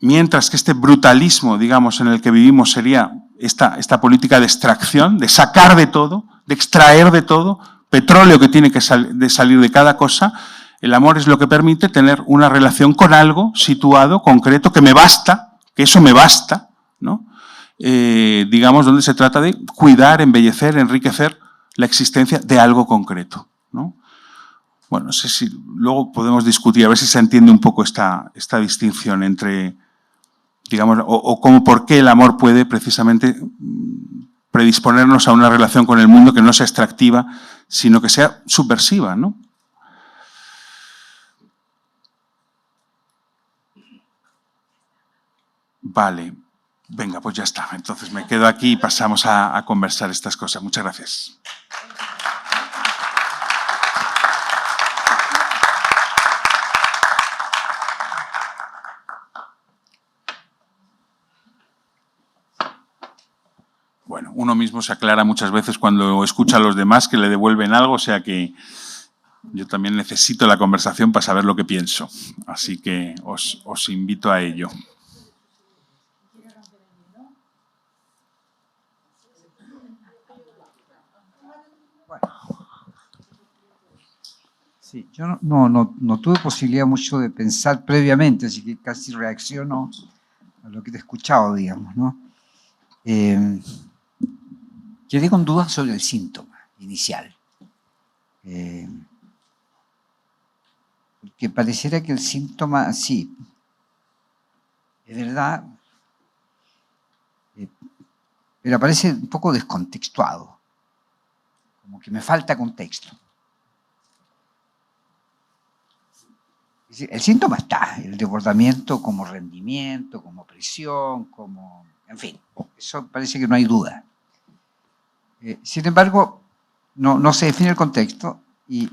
Mientras que este brutalismo, digamos, en el que vivimos sería esta política de extracción, de sacar de todo, de extraer de todo, petróleo que tiene que salir de cada cosa. El amor es lo que permite tener una relación con algo situado, concreto, que me basta, que eso me basta, ¿no? Digamos, donde se trata de cuidar, embellecer, enriquecer la existencia de algo concreto, ¿no? Bueno, no sé si luego podemos discutir, a ver si se entiende un poco esta distinción entre, digamos, o cómo, por qué el amor puede precisamente predisponernos a una relación con el mundo que no sea extractiva, sino que sea subversiva, ¿no? Vale, venga, pues ya está. Entonces me quedo aquí y pasamos a conversar estas cosas. Muchas gracias. Bueno, uno mismo se aclara muchas veces cuando escucha a los demás que le devuelven algo, o sea que yo también necesito la conversación para saber lo que pienso. Así que os invito a ello. Sí, yo no tuve posibilidad mucho de pensar previamente, así que casi reacciono a lo que te he escuchado, digamos, ¿no? Quedé con dudas sobre el síntoma inicial. Porque pareciera que el síntoma, sí, es verdad, pero aparece un poco descontextuado, como que me falta contexto. Es decir, el síntoma está, el desbordamiento como rendimiento, como presión, como, en fin, eso parece que no hay duda. Sin embargo, no se define el contexto y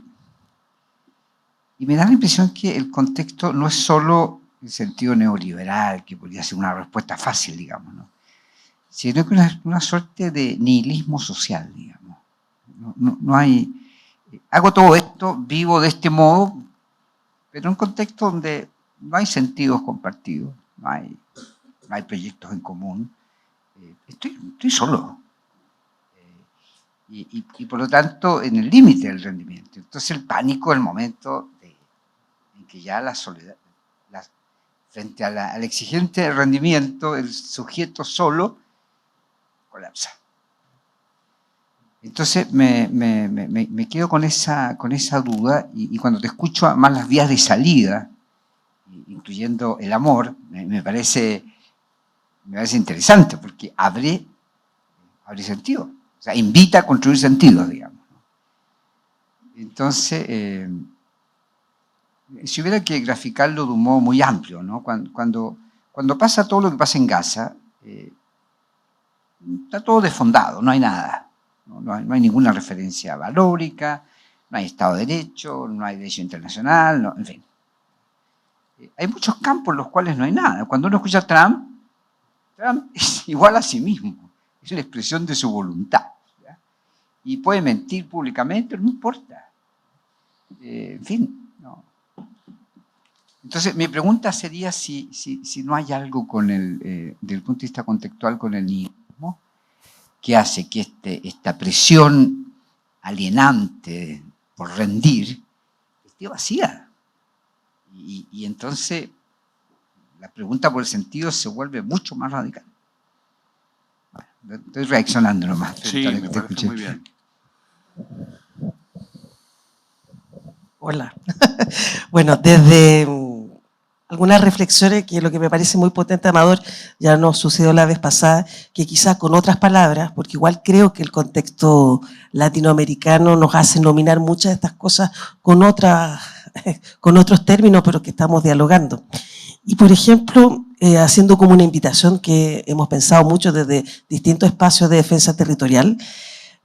me da la impresión que el contexto no es solo el sentido neoliberal, que podría ser una respuesta fácil, digamos, ¿no? Sino que es una suerte de nihilismo social, digamos. No hay... Hago todo esto, vivo de este modo, pero en un contexto donde no hay sentidos compartidos, no hay proyectos en común. Estoy solo. Y por lo tanto en el límite del rendimiento. Entonces el pánico es el momento en que ya la soledad, frente al exigente rendimiento, el sujeto solo colapsa. Entonces me quedo con esa duda y cuando te escucho más las vías de salida, incluyendo el amor, me parece interesante porque abre sentido. O sea, invita a construir sentidos, digamos. Entonces, si hubiera que graficarlo de un modo muy amplio, ¿no? Cuando pasa todo lo que pasa en Gaza, está todo desfondado, no hay nada. No hay ninguna referencia valórica, no hay Estado de Derecho, no hay derecho internacional, en fin. Hay muchos campos en los cuales no hay nada. Cuando uno escucha a Trump es igual a sí mismo. Es la expresión de su voluntad. ¿Ya? Y puede mentir públicamente, no importa. En fin, no. Entonces, mi pregunta sería si no hay algo desde el punto de vista contextual con el nihilismo que hace que esta presión alienante por rendir esté vacía. Y entonces la pregunta por el sentido se vuelve mucho más radical. Estoy reaccionando nomás. Sí, me parece muy bien. Hola. Bueno, desde algunas reflexiones, que lo que me parece muy potente, Amador, ya nos sucedió la vez pasada, que quizás con otras palabras, porque igual creo que el contexto latinoamericano nos hace nominar muchas de estas cosas con otros términos, pero que estamos dialogando. Y, por ejemplo, haciendo como una invitación que hemos pensado mucho desde distintos espacios de defensa territorial,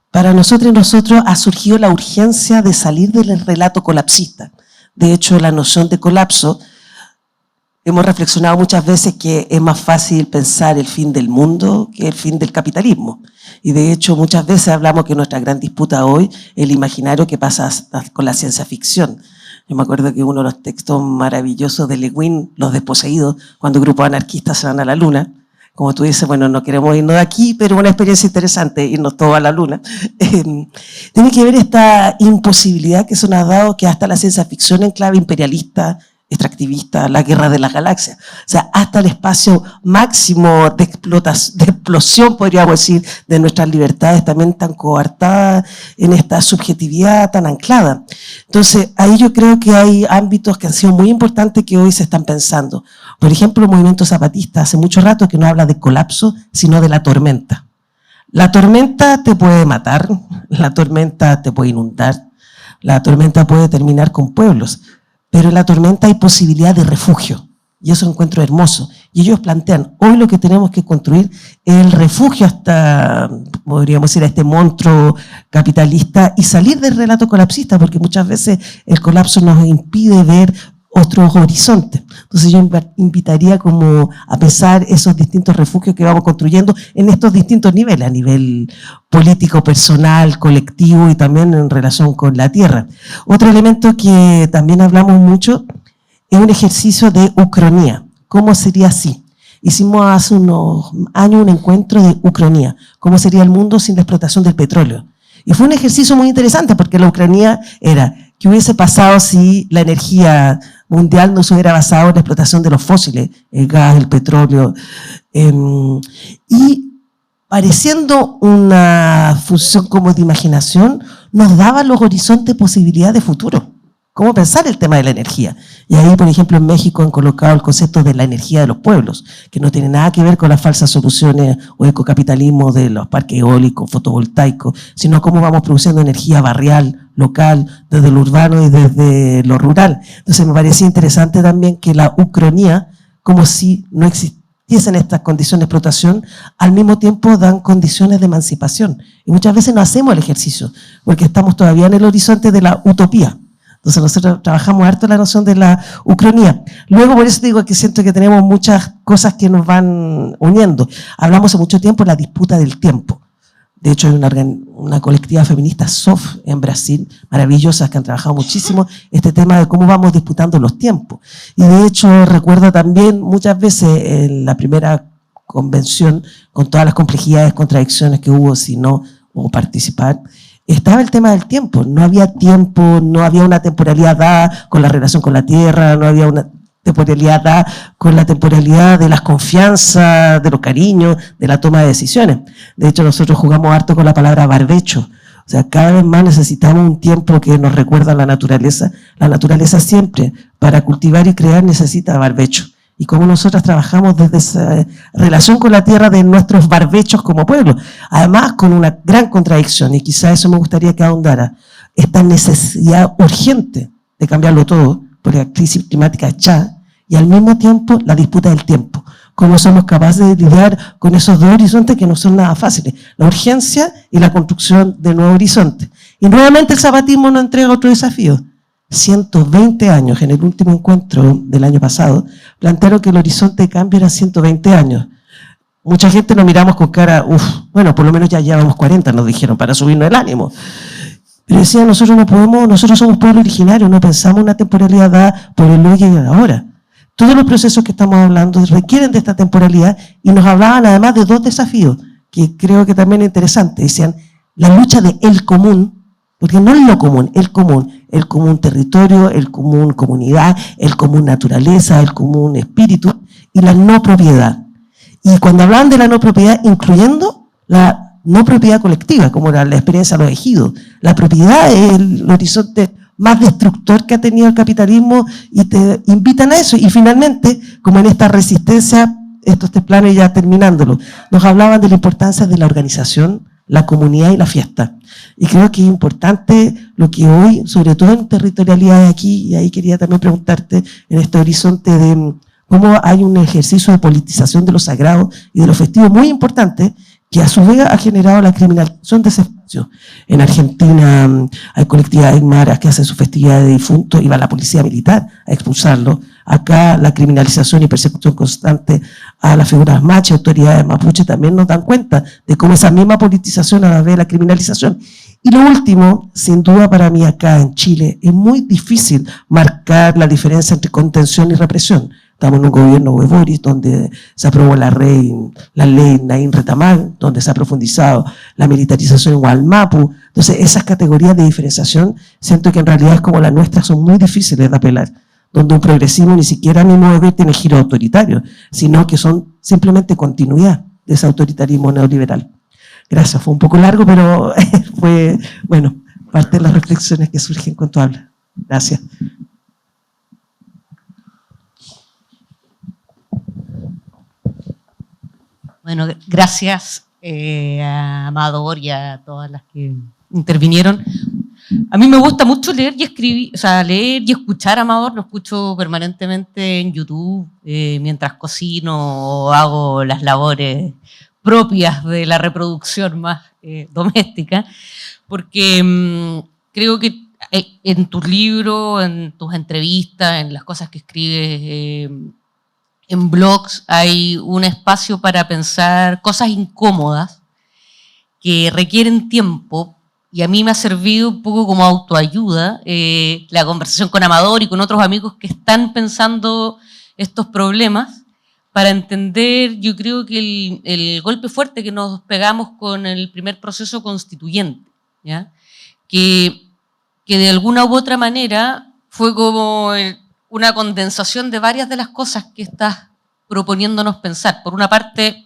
para nosotros y nosotros ha surgido la urgencia de salir del relato colapsista. De hecho, la noción de colapso, hemos reflexionado muchas veces que es más fácil pensar el fin del mundo que el fin del capitalismo. Y de hecho, muchas veces hablamos que nuestra gran disputa hoy es el imaginario que pasa con la ciencia ficción. Yo me acuerdo que uno de los textos maravillosos de Le Guin, Los desposeídos, cuando grupos anarquistas se van a la luna, como tú dices, bueno, no queremos irnos de aquí, pero una experiencia interesante, irnos todos a la luna. Tiene que ver esta imposibilidad que se nos ha dado, que hasta la ciencia ficción en clave imperialista, extractivista, la guerra de las galaxias, o sea, hasta el espacio máximo de explosión, podríamos decir, de nuestras libertades, también tan coartadas en esta subjetividad tan anclada. Entonces, ahí yo creo que hay ámbitos que han sido muy importantes que hoy se están pensando. Por ejemplo, el movimiento zapatista hace mucho rato que no habla de colapso, sino de la tormenta. La tormenta te puede matar, la tormenta te puede inundar, la tormenta puede terminar con pueblos, pero en la tormenta hay posibilidad de refugio, y eso encuentro hermoso. Y ellos plantean, hoy lo que tenemos que construir es el refugio hasta, podríamos decir, a este monstruo capitalista y salir del relato colapsista, porque muchas veces el colapso nos impide ver otros horizontes. Entonces yo invitaría como a pensar esos distintos refugios que vamos construyendo en estos distintos niveles, a nivel político, personal, colectivo y también en relación con la tierra. Otro elemento que también hablamos mucho es un ejercicio de ucronía. ¿Cómo sería así? Hicimos hace unos años un encuentro de ucronía. ¿Cómo sería el mundo sin la explotación del petróleo? Y fue un ejercicio muy interesante porque la ucronía era ¿qué hubiese pasado si la energía mundial no se hubiera basado en la explotación de los fósiles, el gas, el petróleo? Y pareciendo una función como de imaginación, nos daba los horizontes posibilidades de futuro. ¿Cómo pensar el tema de la energía? Y ahí, por ejemplo, en México han colocado el concepto de la energía de los pueblos, que no tiene nada que ver con las falsas soluciones o ecocapitalismo de los parques eólicos, fotovoltaicos, sino cómo vamos produciendo energía barrial, local, desde lo urbano y desde lo rural. Entonces me parecía interesante también que la ucronía, como si no existiesen estas condiciones de explotación, al mismo tiempo dan condiciones de emancipación. Y muchas veces no hacemos el ejercicio, porque estamos todavía en el horizonte de la utopía. Entonces nosotros trabajamos harto la noción de la ucronía. Luego, por eso digo que siento que tenemos muchas cosas que nos van uniendo. Hablamos hace mucho tiempo de la disputa del tiempo. De hecho, hay una colectiva feminista, SOF, en Brasil, maravillosas, que han trabajado muchísimo este tema de cómo vamos disputando los tiempos. Y de hecho, recuerdo también muchas veces en la primera convención, con todas las complejidades, contradicciones que hubo si no hubo participar, estaba el tema del tiempo. No había tiempo, no había una temporalidad dada con la relación con la tierra, no había una temporalidad dada con la temporalidad de las confianzas, de los cariños, de la toma de decisiones. De hecho, nosotros jugamos harto con la palabra barbecho. O sea, cada vez más necesitamos un tiempo que nos recuerda a la naturaleza. La naturaleza siempre, para cultivar y crear, necesita barbecho. Y cómo nosotras trabajamos desde esa relación con la tierra de nuestros barbechos como pueblo. Además, con una gran contradicción, y quizá eso me gustaría que ahondara, esta necesidad urgente de cambiarlo todo, porque la crisis climática es ya, y al mismo tiempo la disputa del tiempo. Cómo somos capaces de lidiar con esos dos horizontes que no son nada fáciles. La urgencia y la construcción de nuevos horizontes. Y nuevamente el zapatismo nos entrega otro desafío. 120 años, en el último encuentro del año pasado, plantearon que el horizonte de cambio era 120 años. Mucha gente nos miramos con cara, bueno, por lo menos ya llevamos 40, nos dijeron, para subirnos el ánimo. Pero decían, nosotros no podemos, nosotros somos pueblo originario, no pensamos una temporalidad dada por el hoy y el ahora. Todos los procesos que estamos hablando requieren de esta temporalidad y nos hablaban además de dos desafíos que creo que también es interesante. Decían, la lucha de el común, porque no es lo común, el común territorio, el común comunidad, el común naturaleza, el común espíritu y la no propiedad. Y cuando hablaban de la no propiedad, incluyendo la no propiedad colectiva, como era la experiencia de los ejidos. La propiedad es el horizonte más destructor que ha tenido el capitalismo y te invitan a eso. Y finalmente, como en esta resistencia, estos tres planes ya terminándolo, nos hablaban de la importancia de la organización, la comunidad y la fiesta. Y creo que es importante lo que hoy, sobre todo en territorialidad aquí, y ahí quería también preguntarte, en este horizonte de cómo hay un ejercicio de politización de lo sagrado y de lo festivo muy importante, que a su vez ha generado la criminalización de ese espacio. En Argentina hay colectividades aymaras que hacen su festividad de difuntos y va la policía militar a expulsarlo. Acá la criminalización y persecución constante a las figuras machas, autoridades mapuche también nos dan cuenta de cómo esa misma politización a la vez la criminalización. Y lo último, sin duda para mí acá en Chile, es muy difícil marcar la diferencia entre contención y represión. Estamos en un gobierno de Boris, donde se aprobó la ley Naín Retamal, donde se ha profundizado la militarización en Gualmapu. Entonces, esas categorías de diferenciación, siento que en realidad, como las nuestras, son muy difíciles de apelar, donde un progresismo ni siquiera, a mi modo de ver, tiene giro autoritario, sino que son simplemente continuidad de ese autoritarismo neoliberal. Gracias, fue un poco largo, pero fue, bueno, parte de las reflexiones que surgen con tu habla. Gracias. Bueno, gracias a Amador y a todas las que intervinieron. A mí me gusta mucho leer y escribir, o sea, leer y escuchar a Amador, lo escucho permanentemente en YouTube mientras cocino o hago las labores propias de la reproducción más doméstica, porque creo que en tus libros, en tus entrevistas, en las cosas que escribes en blogs, hay un espacio para pensar cosas incómodas que requieren tiempo, y a mí me ha servido un poco como autoayuda la conversación con Amador y con otros amigos que están pensando estos problemas, para entender, yo creo que el golpe fuerte que nos pegamos con el primer proceso constituyente, ¿ya? Que de alguna u otra manera fue como una condensación de varias de las cosas que estás proponiéndonos pensar. Por una parte,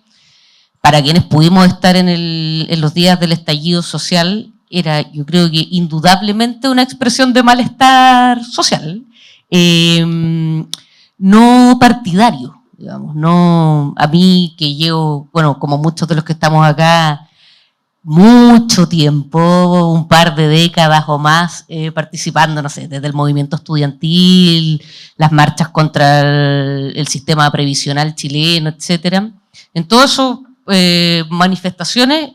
para quienes pudimos estar en los días del estallido social, era, yo creo que indudablemente una expresión de malestar social, no partidario, digamos, no a mí que llevo, bueno, como muchos de los que estamos acá, mucho tiempo, un par de décadas o más, participando, no sé, desde el movimiento estudiantil, las marchas contra el sistema previsional chileno, etcétera. En todas esas manifestaciones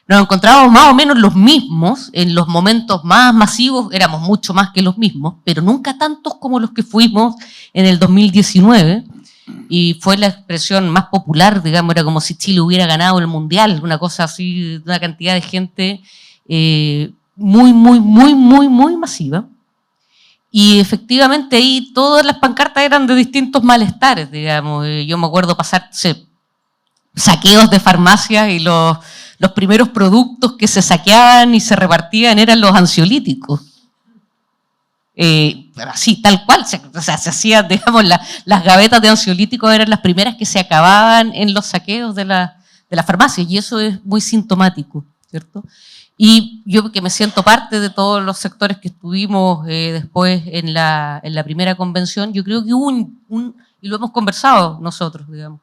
nos encontrábamos más o menos los mismos, en los momentos más masivos éramos mucho más que los mismos, pero nunca tantos como los que fuimos en el 2019, y fue la expresión más popular, digamos, era como si Chile hubiera ganado el Mundial, una cosa así, una cantidad de gente muy masiva. Y efectivamente ahí todas las pancartas eran de distintos malestares, digamos. Yo me acuerdo pasarse saqueos de farmacias y los primeros productos que se saqueaban y se repartían eran los ansiolíticos. Así, tal cual, o sea, se hacían, digamos, las gavetas de ansiolíticos eran las primeras que se acababan en los saqueos de la farmacia, y eso es muy sintomático, ¿cierto? Y yo que me siento parte de todos los sectores que estuvimos después en la primera convención, yo creo que hubo y lo hemos conversado nosotros, digamos,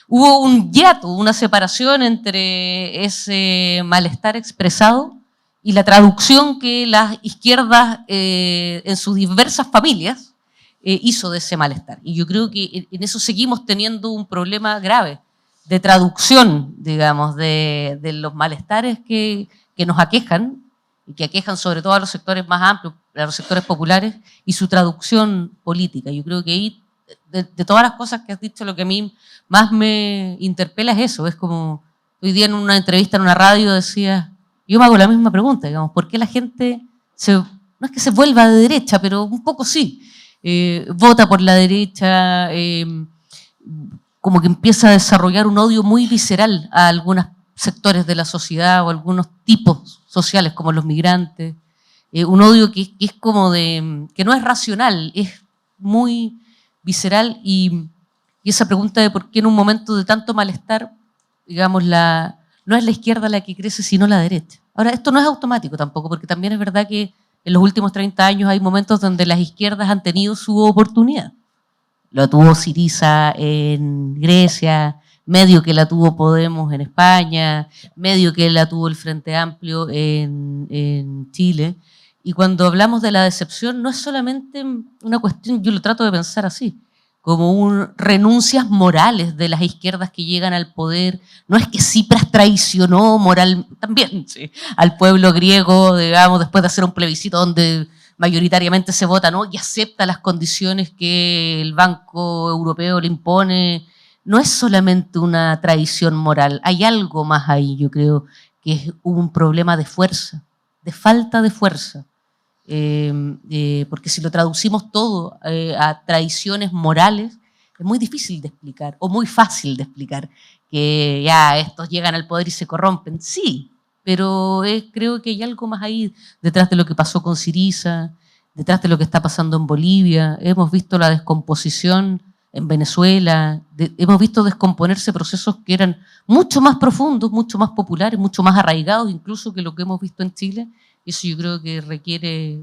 hubo un hiato, una separación entre ese malestar expresado y la traducción que las izquierdas en sus diversas familias hizo de ese malestar. Y yo creo que en eso seguimos teniendo un problema grave de traducción, digamos, de los malestares que nos aquejan, y que aquejan sobre todo a los sectores más amplios, a los sectores populares, y su traducción política. Yo creo que ahí, de todas las cosas que has dicho, lo que a mí más me interpela es eso. Es como, hoy día en una entrevista en una radio decía, yo me hago la misma pregunta, digamos, ¿por qué la gente no es que se vuelva de derecha, pero un poco sí, vota por la derecha, como que empieza a desarrollar un odio muy visceral a algunos sectores de la sociedad o algunos tipos sociales como los migrantes, un odio que es como que no es racional, es muy visceral, y esa pregunta de por qué en un momento de tanto malestar, digamos, no es la izquierda la que crece, sino la derecha. Ahora, esto no es automático tampoco, porque también es verdad que en los últimos 30 años hay momentos donde las izquierdas han tenido su oportunidad. Lo tuvo Syriza en Grecia, medio que la tuvo Podemos en España, medio que la tuvo el Frente Amplio en Chile. Y cuando hablamos de la decepción, no es solamente una cuestión, yo lo trato de pensar así, como renuncias morales de las izquierdas que llegan al poder. No es que Tsipras traicionó moral también, sí, al pueblo griego, digamos, después de hacer un plebiscito donde mayoritariamente se vota no y acepta las condiciones que el Banco Europeo le impone. No es solamente una traición moral, hay algo más ahí, yo creo, que es un problema de fuerza, de falta de fuerza. Porque si lo traducimos todo a traiciones morales, es muy difícil de explicar, o muy fácil de explicar, que ya estos llegan al poder y se corrompen. Sí, pero creo que hay algo más ahí detrás de lo que pasó con Syriza, detrás de lo que está pasando en Bolivia. Hemos visto la descomposición en Venezuela, hemos visto descomponerse procesos que eran mucho más profundos, mucho más populares, mucho más arraigados incluso que lo que hemos visto en Chile. Eso yo creo que requiere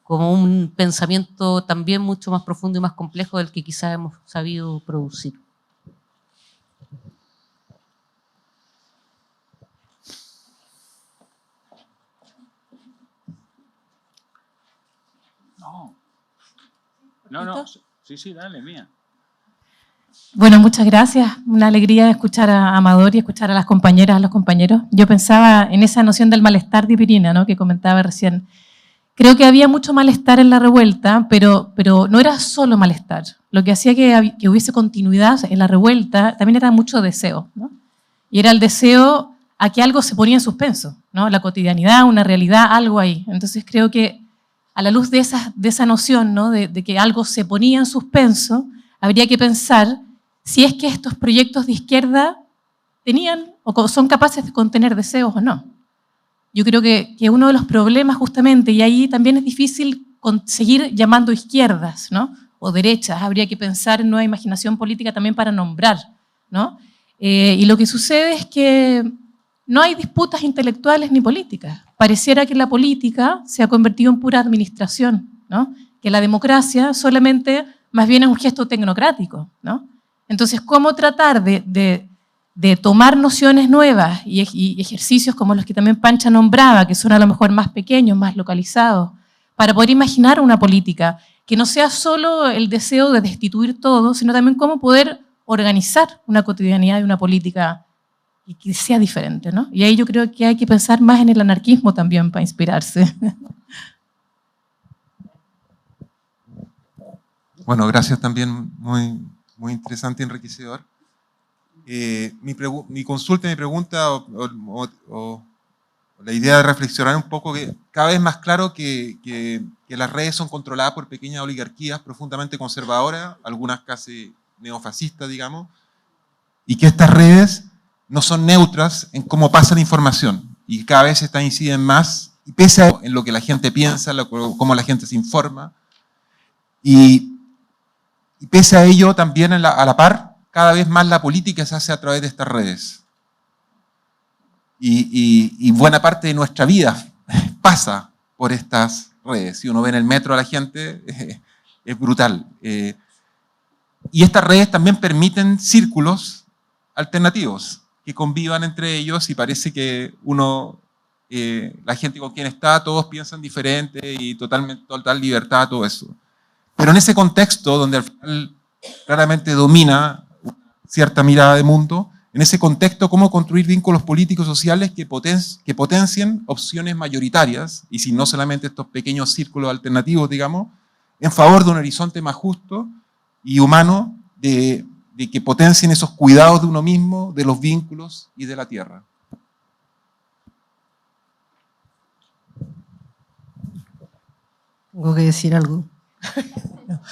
como un pensamiento también mucho más profundo y más complejo del que quizás hemos sabido producir. No, sí, dale, mía. Bueno, muchas gracias. Una alegría escuchar a Amador y escuchar a las compañeras, a los compañeros. Yo pensaba en esa noción del malestar de Pirina, ¿no?, que comentaba recién. Creo que había mucho malestar en la revuelta, pero no era solo malestar. Lo que hacía que hubiese continuidad en la revuelta también era mucho deseo, ¿no? Y era el deseo a que algo se ponía en suspenso, ¿no? La cotidianidad, una realidad, algo ahí. Entonces creo que a la luz de esa noción, ¿no?, de que algo se ponía en suspenso, habría que pensar si es que estos proyectos de izquierda tenían o son capaces de contener deseos o no. Yo creo que uno de los problemas justamente, y ahí también es difícil seguir llamando izquierdas, ¿no?, o derechas, habría que pensar en nueva imaginación política también para nombrar, ¿no? Y lo que sucede es que no hay disputas intelectuales ni políticas. Pareciera que la política se ha convertido en pura administración, ¿no?, que la democracia solamente más bien es un gesto tecnocrático, ¿no? Entonces, ¿cómo tratar de tomar nociones nuevas y ejercicios como los que también Pancha nombraba, que son a lo mejor más pequeños, más localizados, para poder imaginar una política que no sea solo el deseo de destituir todo, sino también cómo poder organizar una cotidianidad y una política y que sea diferente, ¿no? Y ahí yo creo que hay que pensar más en el anarquismo también para inspirarse. Bueno, gracias también, muy interesante y enriquecedor. Mi consulta, mi pregunta o la idea de reflexionar un poco, que cada vez más claro que las redes son controladas por pequeñas oligarquías profundamente conservadoras, algunas casi neofascistas, digamos, y que estas redes no son neutras en cómo pasa la información y cada vez estas inciden más, y pese a en lo que la gente piensa, cómo la gente se informa, y pese a ello también a la par, cada vez más la política se hace a través de estas redes. Y buena parte de nuestra vida pasa por estas redes. Si uno ve en el metro a la gente, es brutal. Y estas redes también permiten círculos alternativos que convivan entre ellos y parece que la gente con quien está, todos piensan diferente y total libertad, todo eso. Pero en ese contexto, donde al final claramente domina cierta mirada de mundo, en ese contexto, cómo construir vínculos políticos sociales que potencien opciones mayoritarias, y si no solamente estos pequeños círculos alternativos, digamos, en favor de un horizonte más justo y humano, de que potencien esos cuidados de uno mismo, de los vínculos y de la tierra. Tengo que decir algo.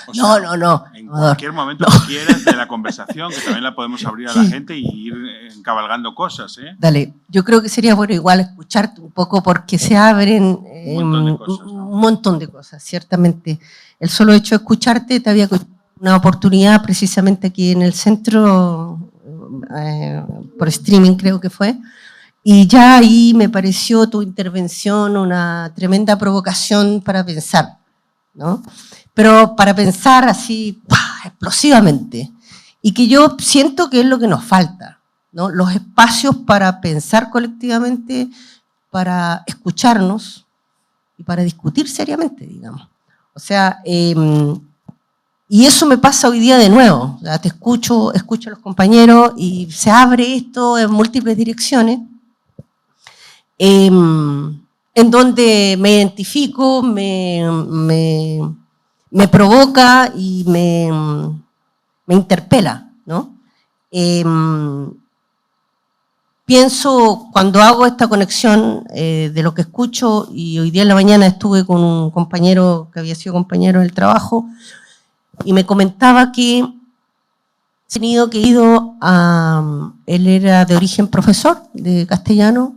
O sea, No. En cualquier momento que quieras de la conversación, que también la podemos abrir a la gente y ir encabalgando cosas, ¿eh? Dale, yo creo que sería bueno igual escucharte un poco porque se abren un montón de cosas, ciertamente. El solo hecho de escucharte, te había una oportunidad precisamente aquí en el centro, por streaming creo que fue, y ya ahí me pareció tu intervención una tremenda provocación para pensar, ¿no? Pero para pensar así, ¡pah!, explosivamente, y que yo siento que es lo que nos falta, ¿no? Los espacios para pensar colectivamente, para escucharnos y para discutir seriamente, digamos. O sea, y eso me pasa hoy día de nuevo. O sea, te escucho a los compañeros y se abre esto en múltiples direcciones, en donde me identifico, me provoca y me interpela, ¿no? Pienso, cuando hago esta conexión de lo que escucho, y hoy día en la mañana estuve con un compañero que había sido compañero del trabajo, y me comentaba que tenido que él era de origen profesor de castellano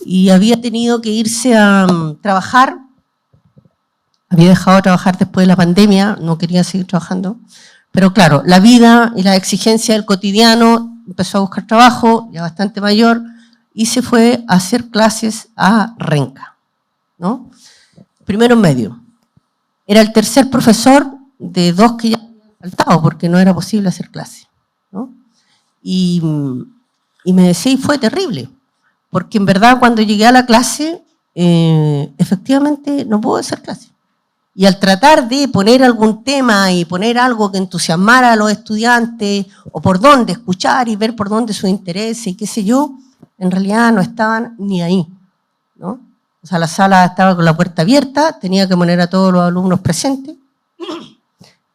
y había tenido que irse a trabajar, había dejado de trabajar después de la pandemia, no quería seguir trabajando, pero claro, la vida y la exigencia del cotidiano, empezó a buscar trabajo, ya bastante mayor, y se fue a hacer clases a Renca, ¿no? Primero en medio. Era el tercer profesor de 2 que ya habían faltado, porque no era posible hacer clase, ¿no? Y me decía, y fue terrible, porque en verdad cuando llegué a la clase, efectivamente no pude hacer clase. Y al tratar de poner algún tema y poner algo que entusiasmara a los estudiantes, o por dónde escuchar y ver por dónde sus intereses y qué sé yo, en realidad no estaban ni ahí, ¿no? O sea, la sala estaba con la puerta abierta, tenía que poner a todos los alumnos presentes.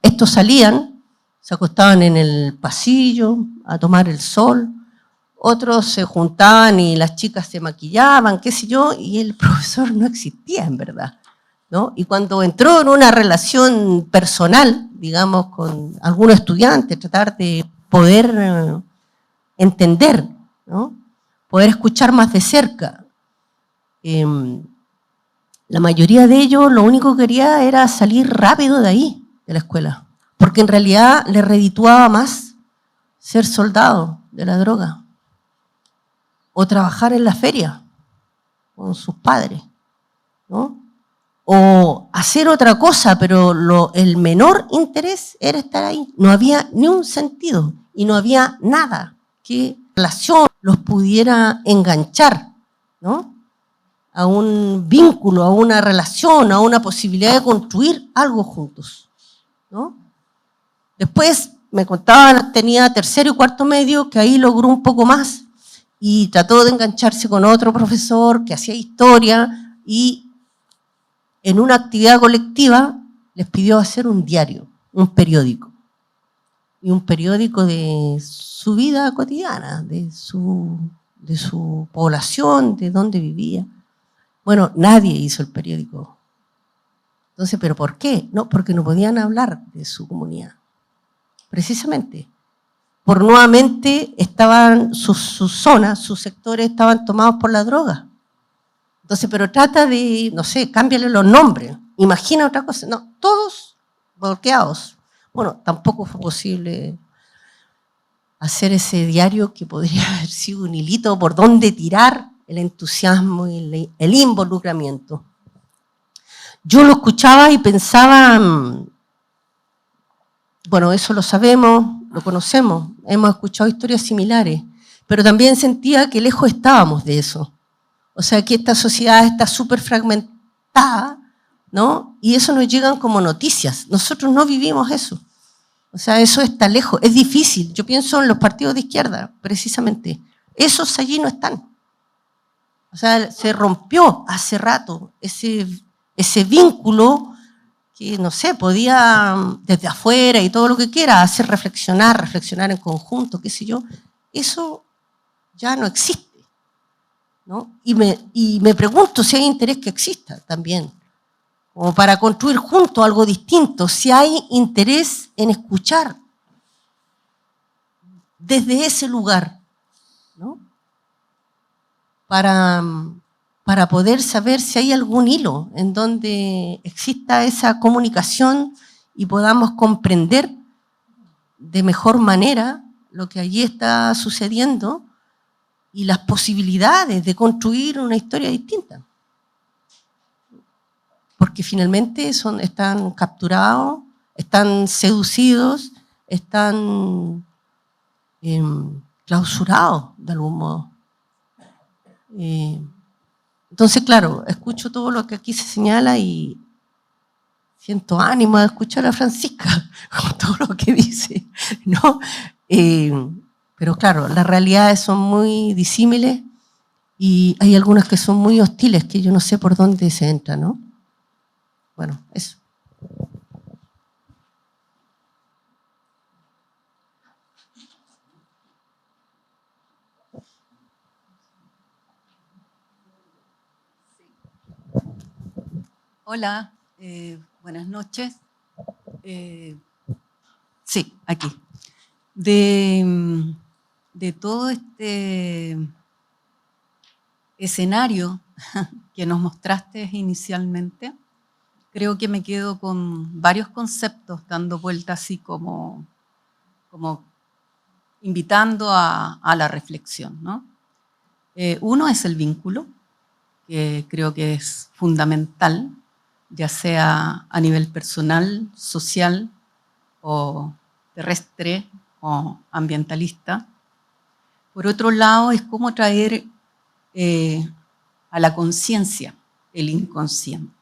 Estos salían, se acostaban en el pasillo a tomar el sol, otros se juntaban y las chicas se maquillaban, qué sé yo, y el profesor no existía en verdad, ¿no? Y cuando entró en una relación personal, digamos, con algún estudiante, tratar de poder entender, ¿no? Poder escuchar más de cerca. La mayoría de ellos lo único que quería era salir rápido de ahí, de la escuela, porque en realidad le redituaba más ser soldado de la droga o trabajar en la feria con sus padres, ¿no? O hacer otra cosa, pero el menor interés era estar ahí. No había ni un sentido y no había nada que relación los pudiera enganchar, ¿no? A un vínculo, a una relación, a una posibilidad de construir algo juntos, ¿no? Después me contaban, tenía tercero y cuarto medio, que ahí logró un poco más y trató de engancharse con otro profesor que hacía historia y en una actividad colectiva les pidió hacer un diario, un periódico. Y un periódico de su vida cotidiana, de su población, de dónde vivía. Bueno, nadie hizo el periódico. Entonces, ¿pero por qué? No, porque no podían hablar de su comunidad. Precisamente. Por nuevamente estaban sus zonas, sus sectores estaban tomados por la droga. Entonces, pero trata de, no sé, cámbiale los nombres. Imagina otra cosa. No, todos bloqueados. Bueno, tampoco fue posible hacer ese diario que podría haber sido un hilito por donde tirar el entusiasmo y el involucramiento. Yo lo escuchaba y pensaba, bueno, eso lo sabemos, lo conocemos, hemos escuchado historias similares, pero también sentía que lejos estábamos de eso. O sea, que esta sociedad está súper fragmentada, ¿no? Y eso nos llegan como noticias. Nosotros no vivimos eso. O sea, eso está lejos, es difícil. Yo pienso en los partidos de izquierda, precisamente. Esos allí no están. O sea, se rompió hace rato ese vínculo que, no sé, podía desde afuera y todo lo que quiera hacer reflexionar en conjunto, qué sé yo. Eso ya no existe, ¿no? Y me pregunto si hay interés que exista también, como para construir juntos algo distinto, si hay interés en escuchar desde ese lugar, ¿no? Para poder saber si hay algún hilo en donde exista esa comunicación y podamos comprender de mejor manera lo que allí está sucediendo y las posibilidades de construir una historia distinta. Porque finalmente están capturados, están seducidos, están clausurados de algún modo. Entonces, claro, escucho todo lo que aquí se señala y siento ánimo de escuchar a Francisca con todo lo que dice, ¿no? Pero claro, las realidades son muy disímiles y hay algunas que son muy hostiles, que yo no sé por dónde se entra, ¿no? Bueno, eso. Hola, buenas noches. Sí, aquí. de todo este escenario que nos mostraste inicialmente, creo que me quedo con varios conceptos dando vuelta así como invitando a la reflexión, ¿no? Uno es el vínculo, que creo que es fundamental, ya sea a nivel personal, social o terrestre o ambientalista. Por otro lado, es cómo traer a la conciencia el inconsciente.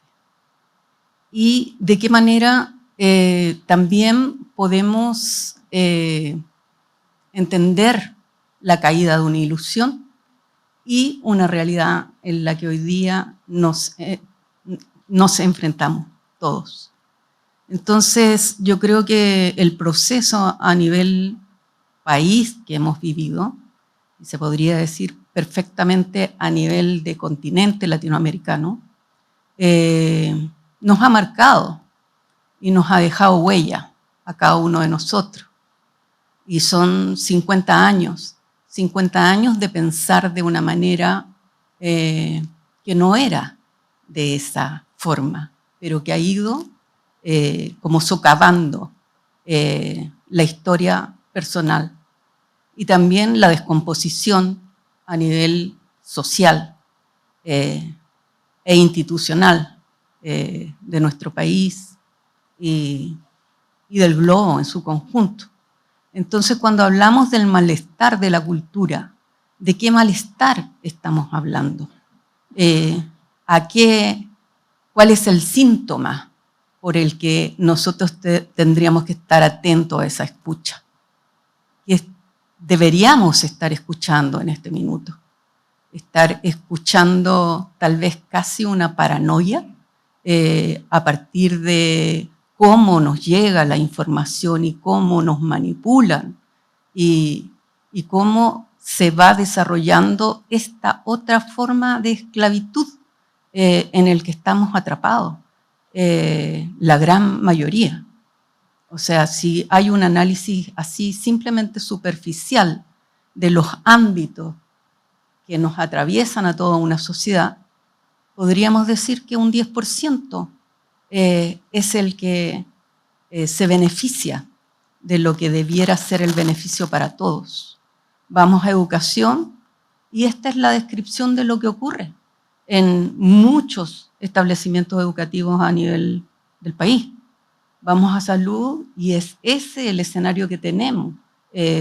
Y de qué manera también podemos entender la caída de una ilusión y una realidad en la que hoy día nos enfrentamos todos. Entonces, yo creo que el proceso a nivel país que hemos vivido, y se podría decir perfectamente a nivel de continente latinoamericano, nos ha marcado y nos ha dejado huella a cada uno de nosotros. Y son 50 años de pensar de una manera que no era de esa forma, pero que ha ido como socavando la historia personal y también la descomposición a nivel social e institucional de nuestro país y del globo en su conjunto. Entonces, cuando hablamos del malestar de la cultura, ¿de qué malestar estamos hablando? ¿Cuál es el síntoma por el que nosotros tendríamos que estar atentos a esa escucha? ¿Qué deberíamos estar escuchando en este minuto? Estar escuchando tal vez casi una paranoia a partir de cómo nos llega la información y cómo nos manipulan y cómo se va desarrollando esta otra forma de esclavitud en el que estamos atrapados, la gran mayoría. O sea, si hay un análisis así simplemente superficial de los ámbitos que nos atraviesan a toda una sociedad, podríamos decir que un 10% es el que se beneficia de lo que debiera ser el beneficio para todos. Vamos a educación y esta es la descripción de lo que ocurre en muchos establecimientos educativos a nivel del país. Vamos a salud y es ese el escenario que tenemos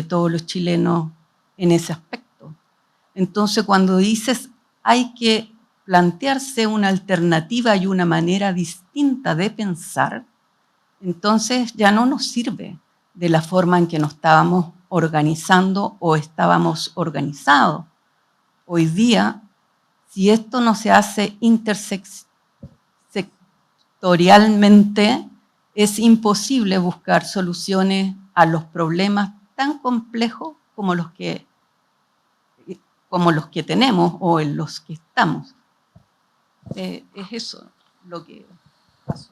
todos los chilenos en ese aspecto. Entonces, cuando dices hay que plantearse una alternativa y una manera distinta de pensar, entonces ya no nos sirve de la forma en que nos estábamos organizando o estábamos organizados. Hoy día, si esto no se hace intersectorialmente, es imposible buscar soluciones a los problemas tan complejos como los que tenemos o en los que estamos. Es eso lo que pasó.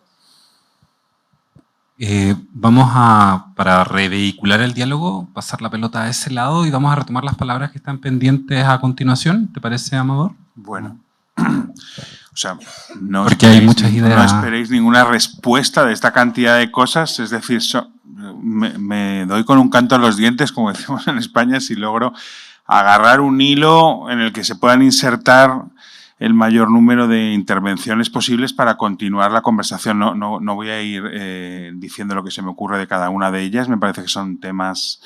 Vamos a, para revehicular el diálogo, pasar la pelota a ese lado y vamos a retomar las palabras que están pendientes a continuación. ¿Te parece, Amador? Bueno, o sea, no porque hay muchas ideas. No esperéis ninguna respuesta de esta cantidad de cosas, es decir, me doy con un canto a los dientes, como decimos en España, si logro agarrar un hilo en el que se puedan insertar el mayor número de intervenciones posibles para continuar la conversación. No voy a ir diciendo lo que se me ocurre de cada una de ellas. Me parece que son temas,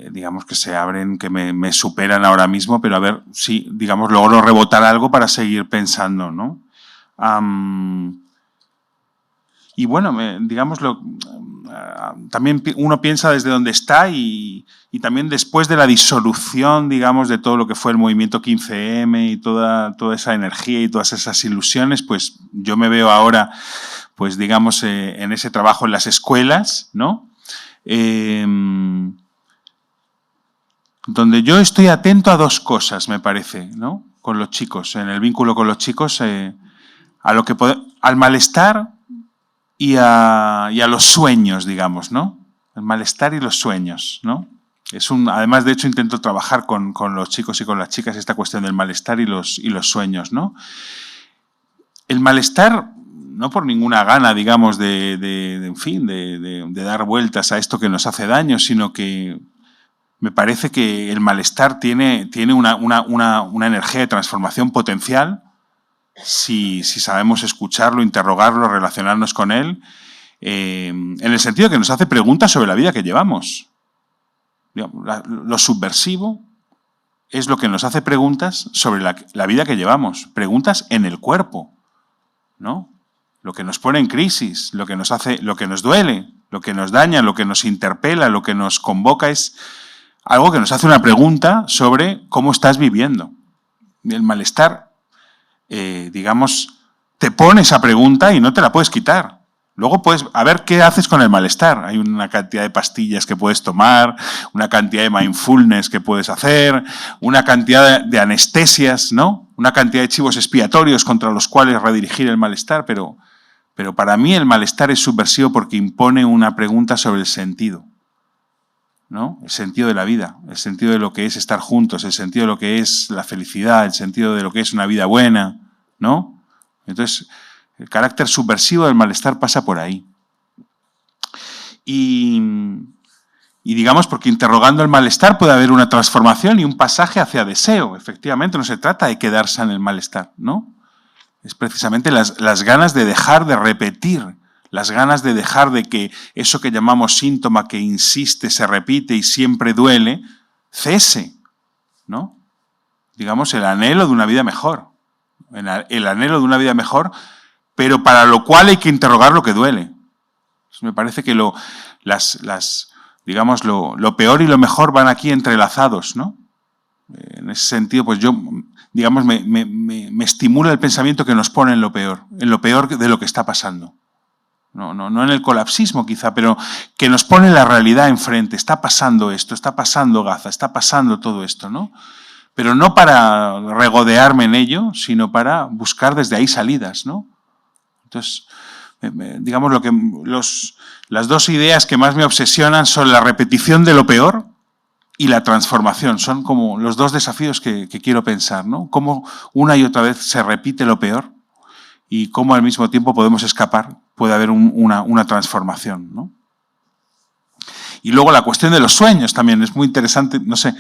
digamos, que se abren, que me superan ahora mismo, pero a ver si, digamos, logro rebotar algo para seguir pensando, ¿no? Y bueno, digamos, también uno piensa desde donde está y también después de la disolución, digamos, de todo lo que fue el movimiento 15M y toda esa energía y todas esas ilusiones, pues yo me veo ahora, pues digamos, en ese trabajo en las escuelas, ¿no? Donde yo estoy atento a dos cosas, me parece, ¿no? Con los chicos, en el vínculo con los chicos, al malestar y a los sueños, digamos, ¿no? El malestar y los sueños, ¿no? Además, de hecho, intento trabajar con los chicos y con las chicas esta cuestión del malestar y los sueños, ¿no? El malestar, no por ninguna gana, digamos, en fin, de dar vueltas a esto que nos hace daño, sino que me parece que el malestar tiene una energía de transformación potencial si sabemos escucharlo, interrogarlo, relacionarnos con él, en el sentido que nos hace preguntas sobre la vida que llevamos. Lo subversivo es lo que nos hace preguntas sobre la vida que llevamos, preguntas en el cuerpo, ¿no? Lo que nos pone en crisis, lo que nos duele, lo que nos daña, lo que nos interpela, lo que nos convoca es algo que nos hace una pregunta sobre cómo estás viviendo. El malestar, digamos, te pone esa pregunta y no te la puedes quitar. Luego puedes, a ver qué haces con el malestar. Hay una cantidad de pastillas que puedes tomar, una cantidad de mindfulness que puedes hacer, una cantidad de anestesias, ¿no? Una cantidad de chivos expiatorios contra los cuales redirigir el malestar, pero para mí el malestar es subversivo porque impone una pregunta sobre el sentido, ¿no? El sentido de la vida, el sentido de lo que es estar juntos, el sentido de lo que es la felicidad, el sentido de lo que es una vida buena, ¿no? Entonces, el carácter subversivo del malestar pasa por ahí. Y digamos, porque interrogando el malestar puede haber una transformación y un pasaje hacia deseo. Efectivamente, no se trata de quedarse en el malestar, ¿no? Es precisamente las ganas de dejar de repetir, las ganas de dejar de que eso que llamamos síntoma que insiste, se repite y siempre duele, cese, ¿no? Digamos, el anhelo de una vida mejor. El anhelo de una vida mejor, pero para lo cual hay que interrogar lo que duele. Entonces, me parece que digamos, lo peor y lo mejor van aquí entrelazados, ¿no? En ese sentido, pues yo, digamos, me estimula el pensamiento que nos pone en lo peor de lo que está pasando. No en el colapsismo quizá, pero que nos pone la realidad enfrente. Está pasando esto, está pasando Gaza, está pasando todo esto, ¿no? Pero no para regodearme en ello, sino para buscar desde ahí salidas, ¿no? Entonces, digamos, las dos ideas que más me obsesionan son la repetición de lo peor y la transformación. Son como los dos desafíos que quiero pensar, ¿no? Cómo una y otra vez se repite lo peor y cómo al mismo tiempo podemos escapar, puede haber una transformación, ¿no? Y luego la cuestión de los sueños también es muy interesante, no sé,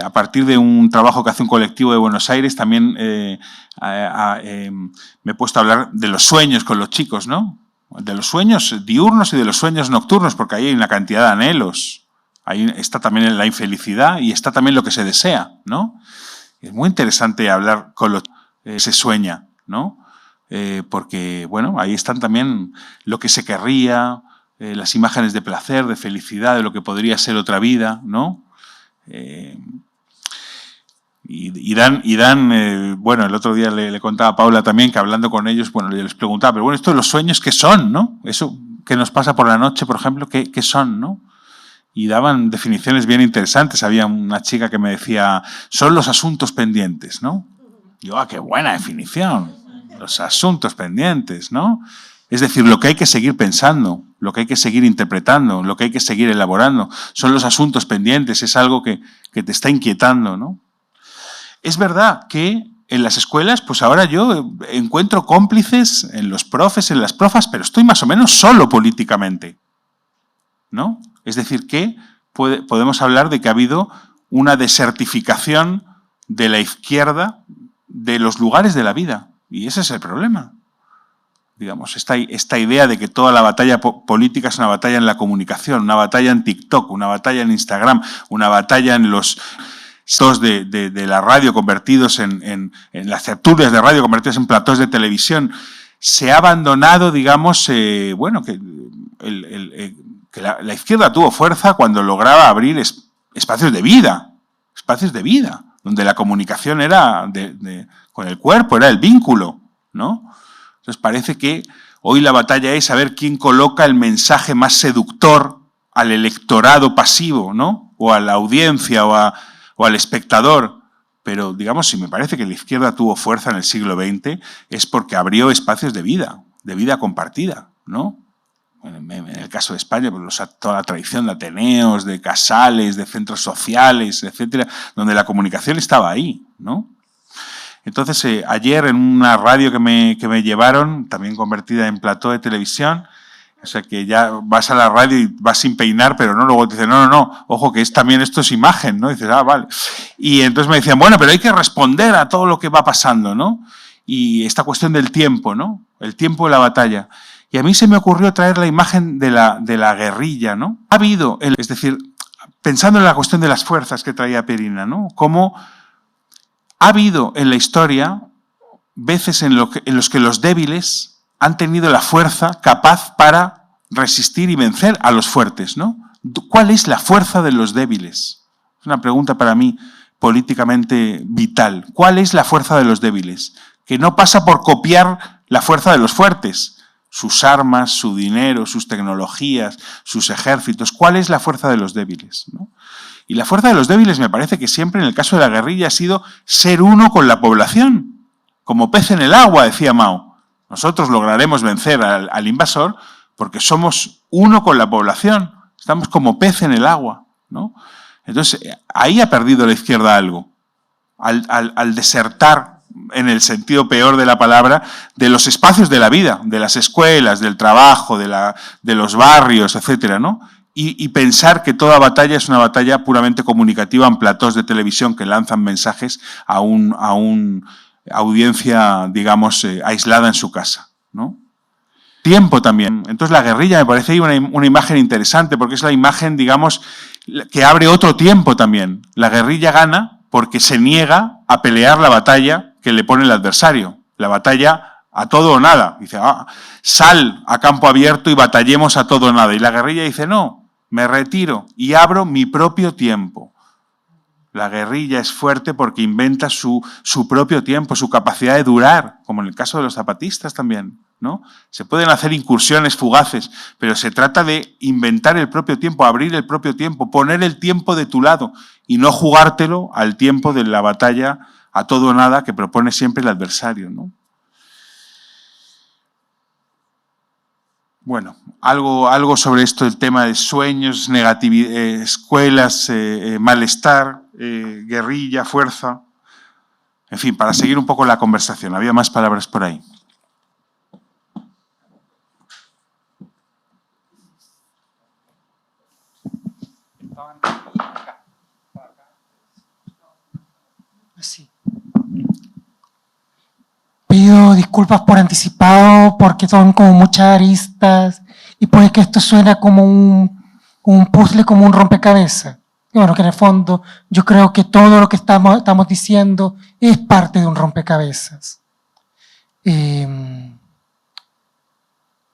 a partir de un trabajo que hace un colectivo de Buenos Aires, también me he puesto a hablar de los sueños con los chicos, ¿no? De los sueños diurnos y de los sueños nocturnos, porque ahí hay una cantidad de anhelos. Ahí está también la infelicidad y está también lo que se desea, ¿no? Es muy interesante hablar con los que se sueña, ¿no? Porque, bueno, ahí están también lo que se querría, las imágenes de placer, de felicidad, de lo que podría ser otra vida, ¿no? Y dan bueno, el otro día le contaba a Paula también que hablando con ellos, bueno, les preguntaba, pero bueno, esto de los sueños, ¿qué son, no? Eso que nos pasa por la noche, por ejemplo, ¿qué son, no? Y daban definiciones bien interesantes. Había una chica que me decía, son los asuntos pendientes, ¿no? Y yo, qué buena definición, los asuntos pendientes, ¿no? Es decir, lo que hay que seguir pensando, lo que hay que seguir interpretando, lo que hay que seguir elaborando. Son los asuntos pendientes, es algo que te está inquietando, ¿no? Es verdad que en las escuelas, pues ahora yo encuentro cómplices en los profes, en las profas, pero estoy más o menos solo políticamente, ¿no? Es decir, que podemos hablar de que ha habido una desertificación de la izquierda de los lugares de la vida. Y ese es el problema. Digamos, esta idea de que toda la batalla política es una batalla en la comunicación, una batalla en TikTok, una batalla en Instagram, una batalla en los de la radio convertidos en las tertulias de radio convertidas en platós de televisión, se ha abandonado, digamos, bueno, que la izquierda tuvo fuerza cuando lograba abrir espacios de vida, donde la comunicación era con el cuerpo, era el vínculo, ¿no? Entonces parece que hoy la batalla es saber quién coloca el mensaje más seductor al electorado pasivo, ¿no? O a la audiencia o al espectador. Pero, digamos, si me parece que la izquierda tuvo fuerza en el siglo XX es porque abrió espacios de vida compartida, ¿no? en el caso de España, pues toda la tradición de Ateneos, de casales, de centros sociales, etcétera, donde la comunicación estaba ahí, ¿no? Entonces, ayer en una radio que me llevaron, también convertida en plató de televisión, o sea que ya vas a la radio y vas sin peinar, pero no, luego te dicen, no, ojo, que esto es imagen, ¿no? Y dices, vale. Y entonces me decían, bueno, pero hay que responder a todo lo que va pasando, ¿no? Y esta cuestión del tiempo, ¿no? El tiempo de la batalla. Y a mí se me ocurrió traer la imagen de la guerrilla, ¿no? Ha habido, es decir, pensando en la cuestión de las fuerzas que traía Perina, ¿no? Cómo ha habido en la historia veces en los que los débiles han tenido la fuerza capaz para resistir y vencer a los fuertes, ¿no? ¿Cuál es la fuerza de los débiles? Es una pregunta para mí políticamente vital. ¿Cuál es la fuerza de los débiles? Que no pasa por copiar la fuerza de los fuertes, sus armas, su dinero, sus tecnologías, sus ejércitos. ¿Cuál es la fuerza de los débiles, ¿no? Y la fuerza de los débiles me parece que siempre en el caso de la guerrilla ha sido ser uno con la población, como pez en el agua, decía Mao. Nosotros lograremos vencer al invasor porque somos uno con la población, estamos como pez en el agua, ¿no? Entonces, ahí ha perdido la izquierda algo, al desertar, en el sentido peor de la palabra, de los espacios de la vida, de las escuelas, del trabajo, de los barrios, etcétera, ¿no? Y pensar que toda batalla es una batalla puramente comunicativa en platós de televisión que lanzan mensajes a una audiencia, digamos, aislada en su casa, ¿no? Tiempo también. Entonces la guerrilla me parece ahí una imagen interesante porque es la imagen, digamos, que abre otro tiempo también. La guerrilla gana porque se niega a pelear la batalla que le pone el adversario. La batalla a todo o nada. Dice, sal a campo abierto y batallemos a todo o nada. Y la guerrilla dice, no, me retiro y abro mi propio tiempo. La guerrilla es fuerte porque inventa su propio tiempo, su capacidad de durar, como en el caso de los zapatistas también, ¿no? Se pueden hacer incursiones fugaces, pero se trata de inventar el propio tiempo, abrir el propio tiempo, poner el tiempo de tu lado y no jugártelo al tiempo de la batalla a todo o nada que propone siempre el adversario, ¿no? Bueno, algo sobre esto, el tema de sueños, negatividad, escuelas, malestar, guerrilla, fuerza. En fin, para seguir un poco la conversación. Había más palabras por ahí. Sí. Pido disculpas por anticipado porque son como muchas aristas y puede que esto suena como un puzzle, como un rompecabezas. Y bueno, que en el fondo yo creo que todo lo que estamos diciendo es parte de un rompecabezas.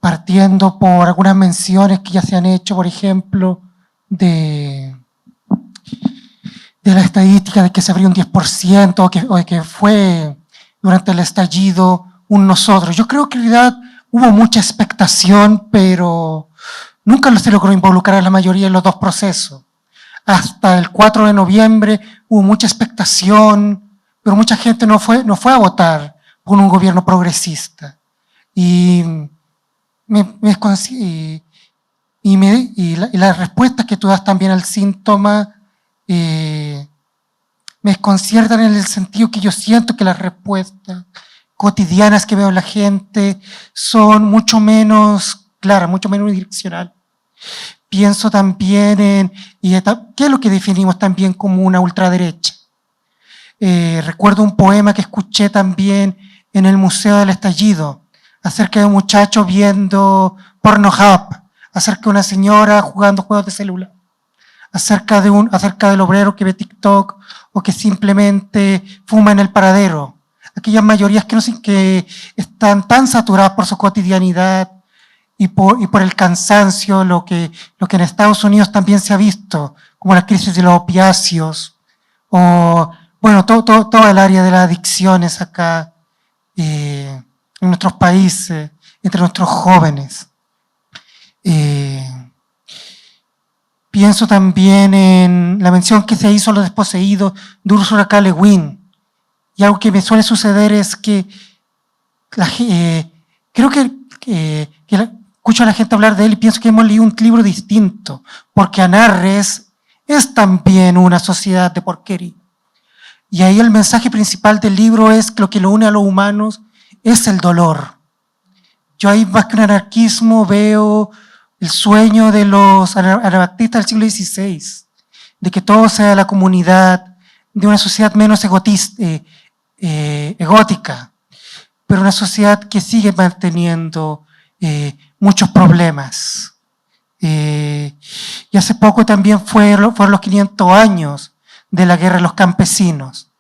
Partiendo por algunas menciones que ya se han hecho, por ejemplo, de la estadística de que se abrió un 10% o de que fue durante el estallido un nosotros. Yo creo que en realidad hubo mucha expectación, pero nunca se logró involucrar a la mayoría en los dos procesos. Hasta el 4 de noviembre hubo mucha expectación, pero mucha gente no fue a votar por un gobierno progresista. Y la respuesta que tú das también al síntoma me desconciertan en el sentido que yo siento que las respuestas cotidianas que veo en la gente son mucho menos claras, mucho menos direccionales. Pienso también en qué es lo que definimos también como una ultraderecha. Recuerdo un poema que escuché también en el Museo del Estallido, acerca de un muchacho viendo Pornhub, acerca de una señora jugando juegos de celular, acerca del obrero que ve TikTok o que simplemente fuma en el paradero. Aquellas mayorías que están tan saturadas por su cotidianidad y por el cansancio, lo que en Estados Unidos también se ha visto, como la crisis de los opiáceos, o bueno, todo el área de las adicciones acá en nuestros países, entre nuestros jóvenes. Pienso también en la mención que se hizo a los desposeídos de Ursula K. Le Guin. Y algo que me suele suceder es que creo que escucho escucho a la gente hablar de él y pienso que hemos leído un libro distinto, porque Anarres es también una sociedad de porquería. Y ahí el mensaje principal del libro es que lo que lo une a los humanos es el dolor. Yo ahí más que un anarquismo veo el sueño de los anabaptistas del siglo XVI, de que todo sea la comunidad, de una sociedad menos egótica, pero una sociedad que sigue manteniendo muchos problemas. Y hace poco también fueron los 500 años de la guerra de los campesinos.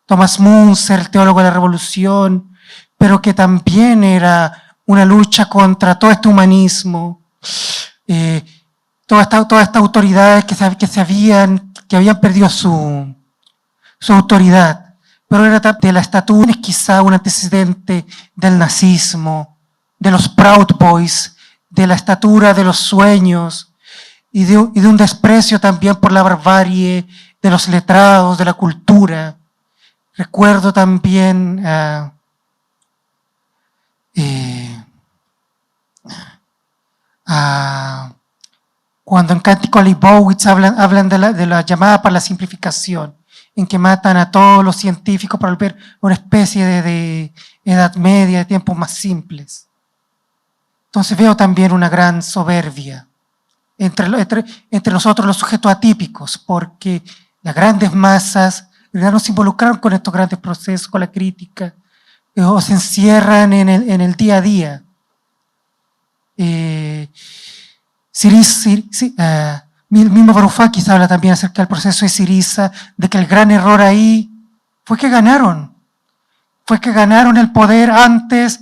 Thomas Müntzer, el teólogo de la revolución, pero que también era una lucha contra todo este humanismo, todas estas autoridades que habían perdido su autoridad, pero era de la estatura, es quizá un antecedente del nazismo, de los Proud Boys, de la estatura de los sueños y de un desprecio también por la barbarie de los letrados, de la cultura. Recuerdo también cuando en Cántico a Leibowitz hablan de la llamada para la simplificación, en que matan a todos los científicos para volver una especie de edad media, de tiempos más simples. Entonces veo también una gran soberbia entre nosotros los sujetos atípicos, porque las grandes masas ya no se involucraron con estos grandes procesos, con la crítica, o se encierran en el día a día. Mismo Varoufakis habla también acerca del proceso de Syriza, de que el gran error ahí fue que ganaron el poder antes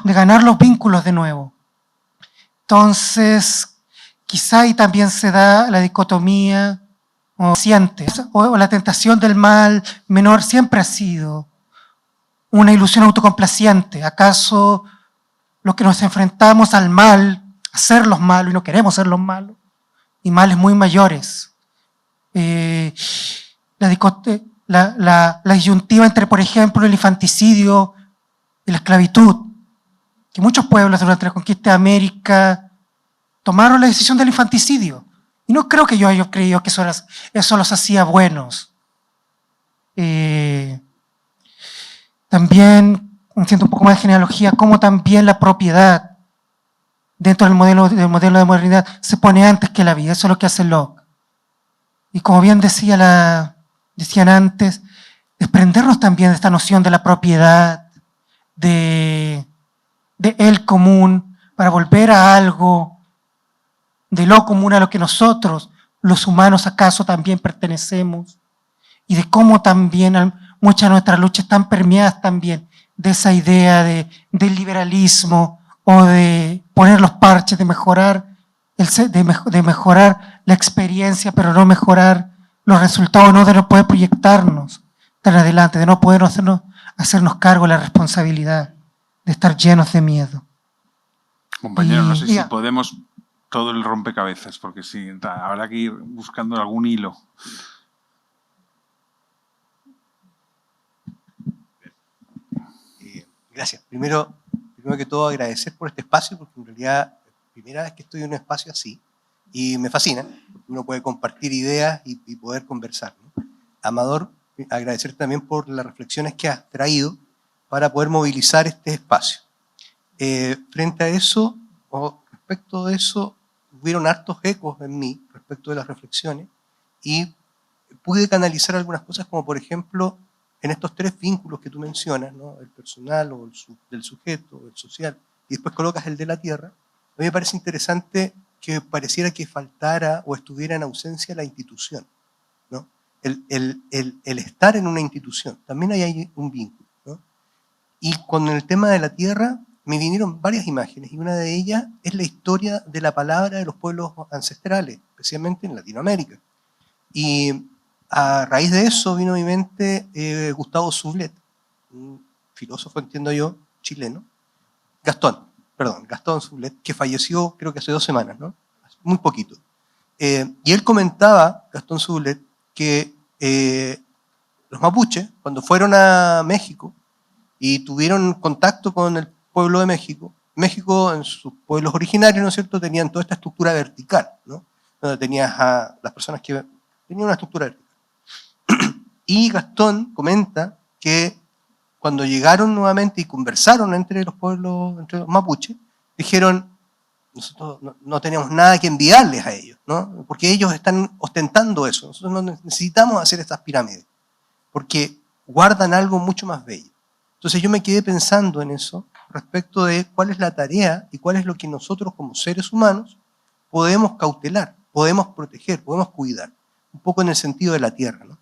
de ganar los vínculos de nuevo. Entonces, quizá ahí también se da la dicotomía o la tentación del mal menor siempre ha sido una ilusión autocomplaciente. ¿Acaso los que nos enfrentamos al mal, a ser los malos y no queremos ser los malos, y males muy mayores? La disyuntiva entre, por ejemplo, el infanticidio y la esclavitud, que muchos pueblos durante la conquista de América tomaron la decisión del infanticidio. Y no creo que yo haya creído que eso los hacía buenos. También, siento un poco más de genealogía, como también la propiedad dentro del modelo de modernidad se pone antes que la vida. Eso es lo que hace Locke. Y como bien decían antes, desprendernos también de esta noción de la propiedad, de el común, para volver a algo de lo común a lo que nosotros, los humanos, acaso también pertenecemos, y de cómo también muchas de nuestras luchas están permeadas también de esa idea del liberalismo o de poner los parches, de mejorar la experiencia, pero no mejorar los resultados, no de no poder proyectarnos tan adelante, de no poder hacernos cargo de la responsabilidad, de estar llenos de miedo. Compañero, no sé si podemos todo el rompecabezas, porque sí, habrá que ir buscando algún hilo. Gracias. Primero que todo, agradecer por este espacio, porque en realidad es la primera vez que estoy en un espacio así, y me fascina, porque uno puede compartir ideas y poder conversar, ¿no? Amador, agradecer también por las reflexiones que has traído para poder movilizar este espacio. Frente a eso, o respecto de eso, hubieron hartos ecos en mí respecto de las reflexiones y pude canalizar algunas cosas, como por ejemplo, en estos tres vínculos que tú mencionas, ¿no? El personal o del sujeto, el social, y después colocas el de la tierra. A mí me parece interesante que pareciera que faltara o estuviera en ausencia la institución, ¿no? El estar en una institución, también hay un vínculo, ¿no? Y con el tema de la tierra me vinieron varias imágenes, y una de ellas es la historia de la palabra de los pueblos ancestrales, especialmente en Latinoamérica. Y a raíz de eso vino a mi mente Gustavo Sublet, un filósofo, entiendo yo, chileno, Gastón Sublet, que falleció creo que hace 2 semanas, ¿no? Muy poquito. Y él comentaba, Gastón Sublet, que los mapuches, cuando fueron a México y tuvieron contacto con el pueblo de México, México, en sus pueblos originarios, ¿no es cierto?, tenían toda esta estructura vertical, ¿no? Donde tenías a las personas que tenían una estructura vertical. Y Gastón comenta que cuando llegaron nuevamente y conversaron entre los pueblos, entre los mapuches, dijeron, nosotros no tenemos nada que enviarles a ellos, ¿no? Porque ellos están ostentando eso. Nosotros no necesitamos hacer estas pirámides, porque guardan algo mucho más bello. Entonces yo me quedé pensando en eso, respecto de cuál es la tarea y cuál es lo que nosotros como seres humanos podemos cautelar, podemos proteger, podemos cuidar, un poco en el sentido de la tierra, ¿no?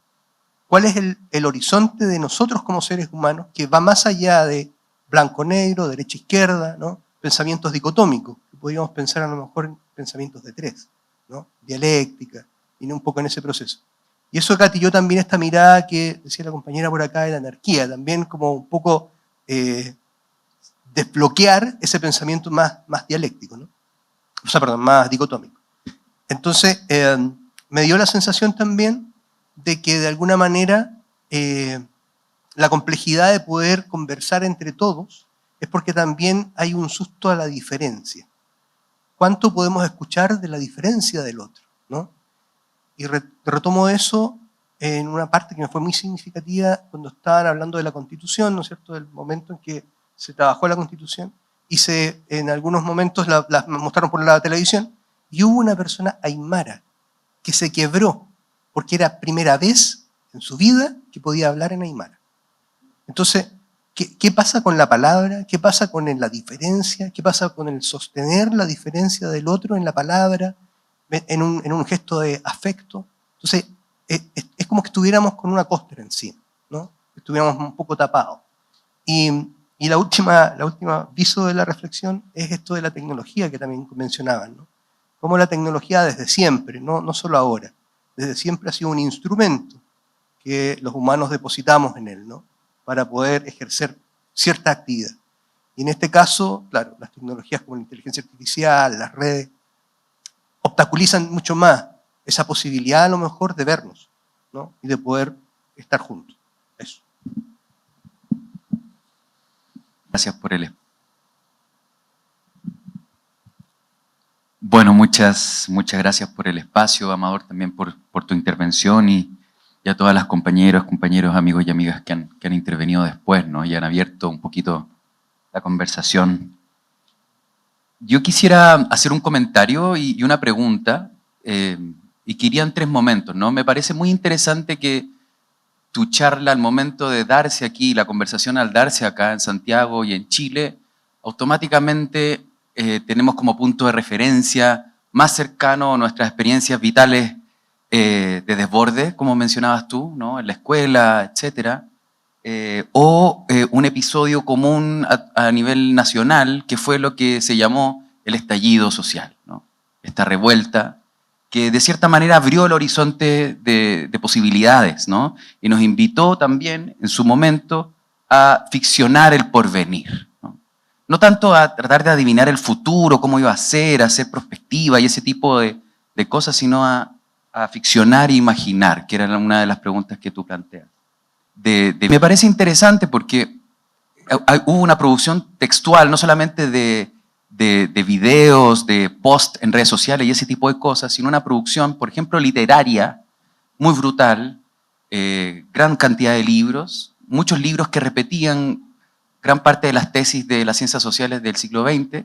¿Cuál es el horizonte de nosotros como seres humanos que va más allá de blanco-negro, derecha-izquierda, ¿no? Pensamientos dicotómicos, que podríamos pensar a lo mejor en pensamientos de tres, ¿no? Dialéctica, y un poco en ese proceso. Y eso gatilló también esta mirada que decía la compañera por acá de la anarquía, también como un poco desbloquear ese pensamiento más dialéctico, ¿no? O sea, perdón, más dicotómico. Entonces, me dio la sensación también de que de alguna manera la complejidad de poder conversar entre todos es porque también hay un susto a la diferencia. ¿Cuánto podemos escuchar de la diferencia del otro, ¿no? Y retomo eso en una parte que me fue muy significativa cuando estaban hablando de la Constitución, ¿no es cierto?, del momento en que se trabajó la Constitución y en algunos momentos la mostraron por la televisión, y hubo una persona aymara que se quebró porque era primera vez en su vida que podía hablar en aymara. Entonces, ¿qué pasa con la palabra? ¿Qué pasa con la diferencia? ¿Qué pasa con el sostener la diferencia del otro en la palabra, en un gesto de afecto? Entonces, es como que estuviéramos con una costra encima, ¿no? Estuviéramos un poco tapados. Y la última viso de la reflexión es esto de la tecnología que también mencionaban, ¿no? Cómo la tecnología desde siempre, no solo ahora, desde siempre ha sido un instrumento que los humanos depositamos en él, ¿no?, para poder ejercer cierta actividad. Y en este caso, claro, las tecnologías como la inteligencia artificial, las redes, obstaculizan mucho más esa posibilidad a lo mejor de vernos, ¿no?, y de poder estar juntos. Eso. Gracias por el... Bueno, muchas gracias por el espacio, Amador, también por tu intervención y a todas las compañeros, amigos y amigas que han intervenido después, ¿no?, y han abierto un poquito la conversación. Yo quisiera hacer un comentario y una pregunta, y que iría en tres momentos, ¿no? Me parece muy interesante que tu charla al momento de darse aquí, la conversación al darse acá en Santiago y en Chile, automáticamente tenemos como punto de referencia más cercano a nuestras experiencias vitales de desborde, como mencionabas tú, ¿no?, en la escuela, etcétera, o un episodio común a nivel nacional, que fue lo que se llamó el estallido social, ¿no?, esta revuelta que de cierta manera abrió el horizonte de posibilidades, ¿no?, y nos invitó también en su momento a ficcionar el porvenir, ¿no? No tanto a tratar de adivinar el futuro, cómo iba a ser, a hacer perspectiva y ese tipo de cosas, sino a ficcionar e imaginar, que era una de las preguntas que tú planteas. Me parece interesante porque hubo una producción textual, no solamente de videos, de posts en redes sociales y ese tipo de cosas, sino una producción, por ejemplo, literaria, muy brutal, gran cantidad de libros, muchos libros que repetían gran parte de las tesis de las ciencias sociales del siglo XX,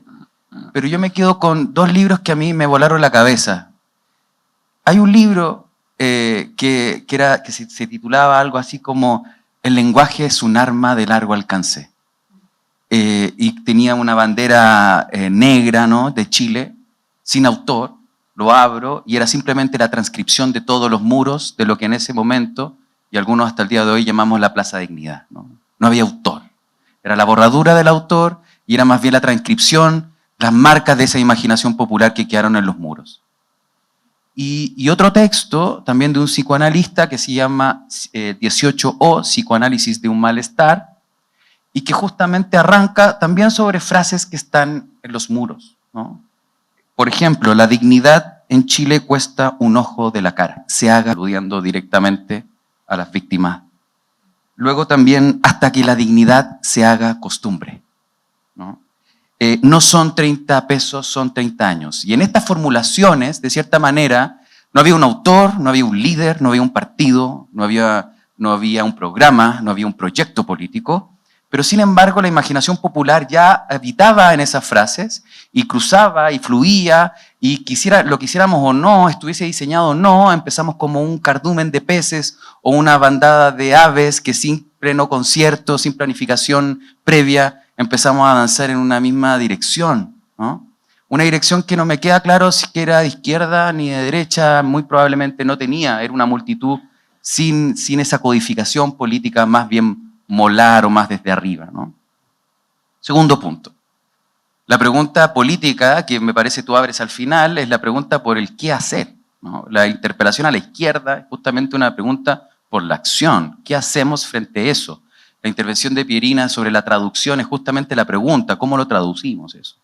pero yo me quedo con dos libros que a mí me volaron la cabeza. Hay un libro que se titulaba algo así como El lenguaje es un arma de largo alcance. Y tenía una bandera negra, ¿no?, de Chile, sin autor. Lo abro y era simplemente la transcripción de todos los muros de lo que en ese momento, y algunos hasta el día de hoy llamamos la Plaza Dignidad, ¿no? No había autor. Era la borradura del autor y era más bien la transcripción, las marcas de esa imaginación popular que quedaron en los muros. Y otro texto, también de un psicoanalista que se llama 18O, Psicoanálisis de un malestar, y que justamente arranca también sobre frases que están en los muros, ¿no? Por ejemplo, la dignidad en Chile cuesta un ojo de la cara. Se haga aludiendo directamente a las víctimas. Luego también hasta que la dignidad se haga costumbre, ¿no? no son 30 pesos, son 30 años. Y en estas formulaciones, de cierta manera, no había un autor, no había un líder, no había un partido, no había un programa, no había un proyecto político, pero sin embargo la imaginación popular ya habitaba en esas frases y cruzaba y fluía, y lo quisiéramos o no, estuviese diseñado o no, empezamos como un cardumen de peces o una bandada de aves que sin pleno concierto, sin planificación previa, empezamos a avanzar en una misma dirección, ¿no? Una dirección que no me queda claro si que era de izquierda ni de derecha, muy probablemente no tenía, era una multitud sin esa codificación política más bien molar o más desde arriba, ¿no? Segundo punto. La pregunta política, que me parece tú abres al final, es la pregunta por el qué hacer, ¿no? La interpelación a la izquierda es justamente una pregunta por la acción. ¿Qué hacemos frente a eso? La intervención de Pierina sobre la traducción es justamente la pregunta, ¿cómo lo traducimos eso?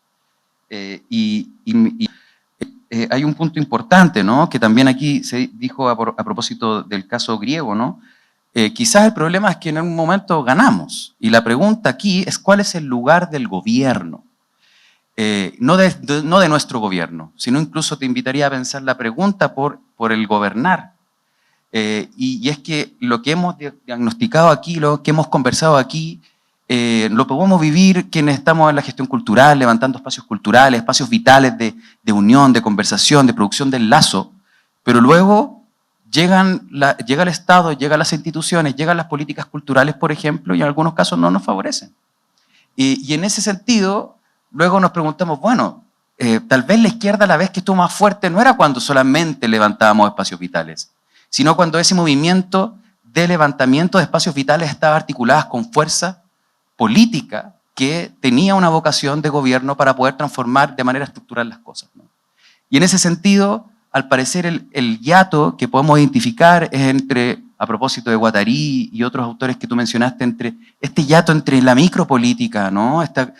Hay un punto importante, ¿no? Que también aquí se dijo a propósito del caso griego, ¿no? Quizás el problema es que en un momento ganamos, y la pregunta aquí es ¿cuál es el lugar del gobierno? No de nuestro gobierno, sino incluso te invitaría a pensar la pregunta por el gobernar. Y es que lo que hemos diagnosticado aquí, lo que hemos conversado aquí, lo podemos vivir quienes estamos en la gestión cultural, levantando espacios culturales, espacios vitales de unión, de conversación, de producción del lazo, pero luego llega el Estado, llegan las instituciones, llegan las políticas culturales, por ejemplo, y en algunos casos no nos favorecen. Y en ese sentido, luego nos preguntamos, bueno, tal vez la izquierda la vez que estuvo más fuerte no era cuando solamente levantábamos espacios vitales, sino cuando ese movimiento de levantamiento de espacios vitales estaba articulado con fuerza política que tenía una vocación de gobierno para poder transformar de manera estructural las cosas, ¿no? Y en ese sentido, al parecer el hiato que podemos identificar es entre, a propósito de Guattari y otros autores que tú mencionaste, entre este hiato entre la micropolítica, ¿no? Esta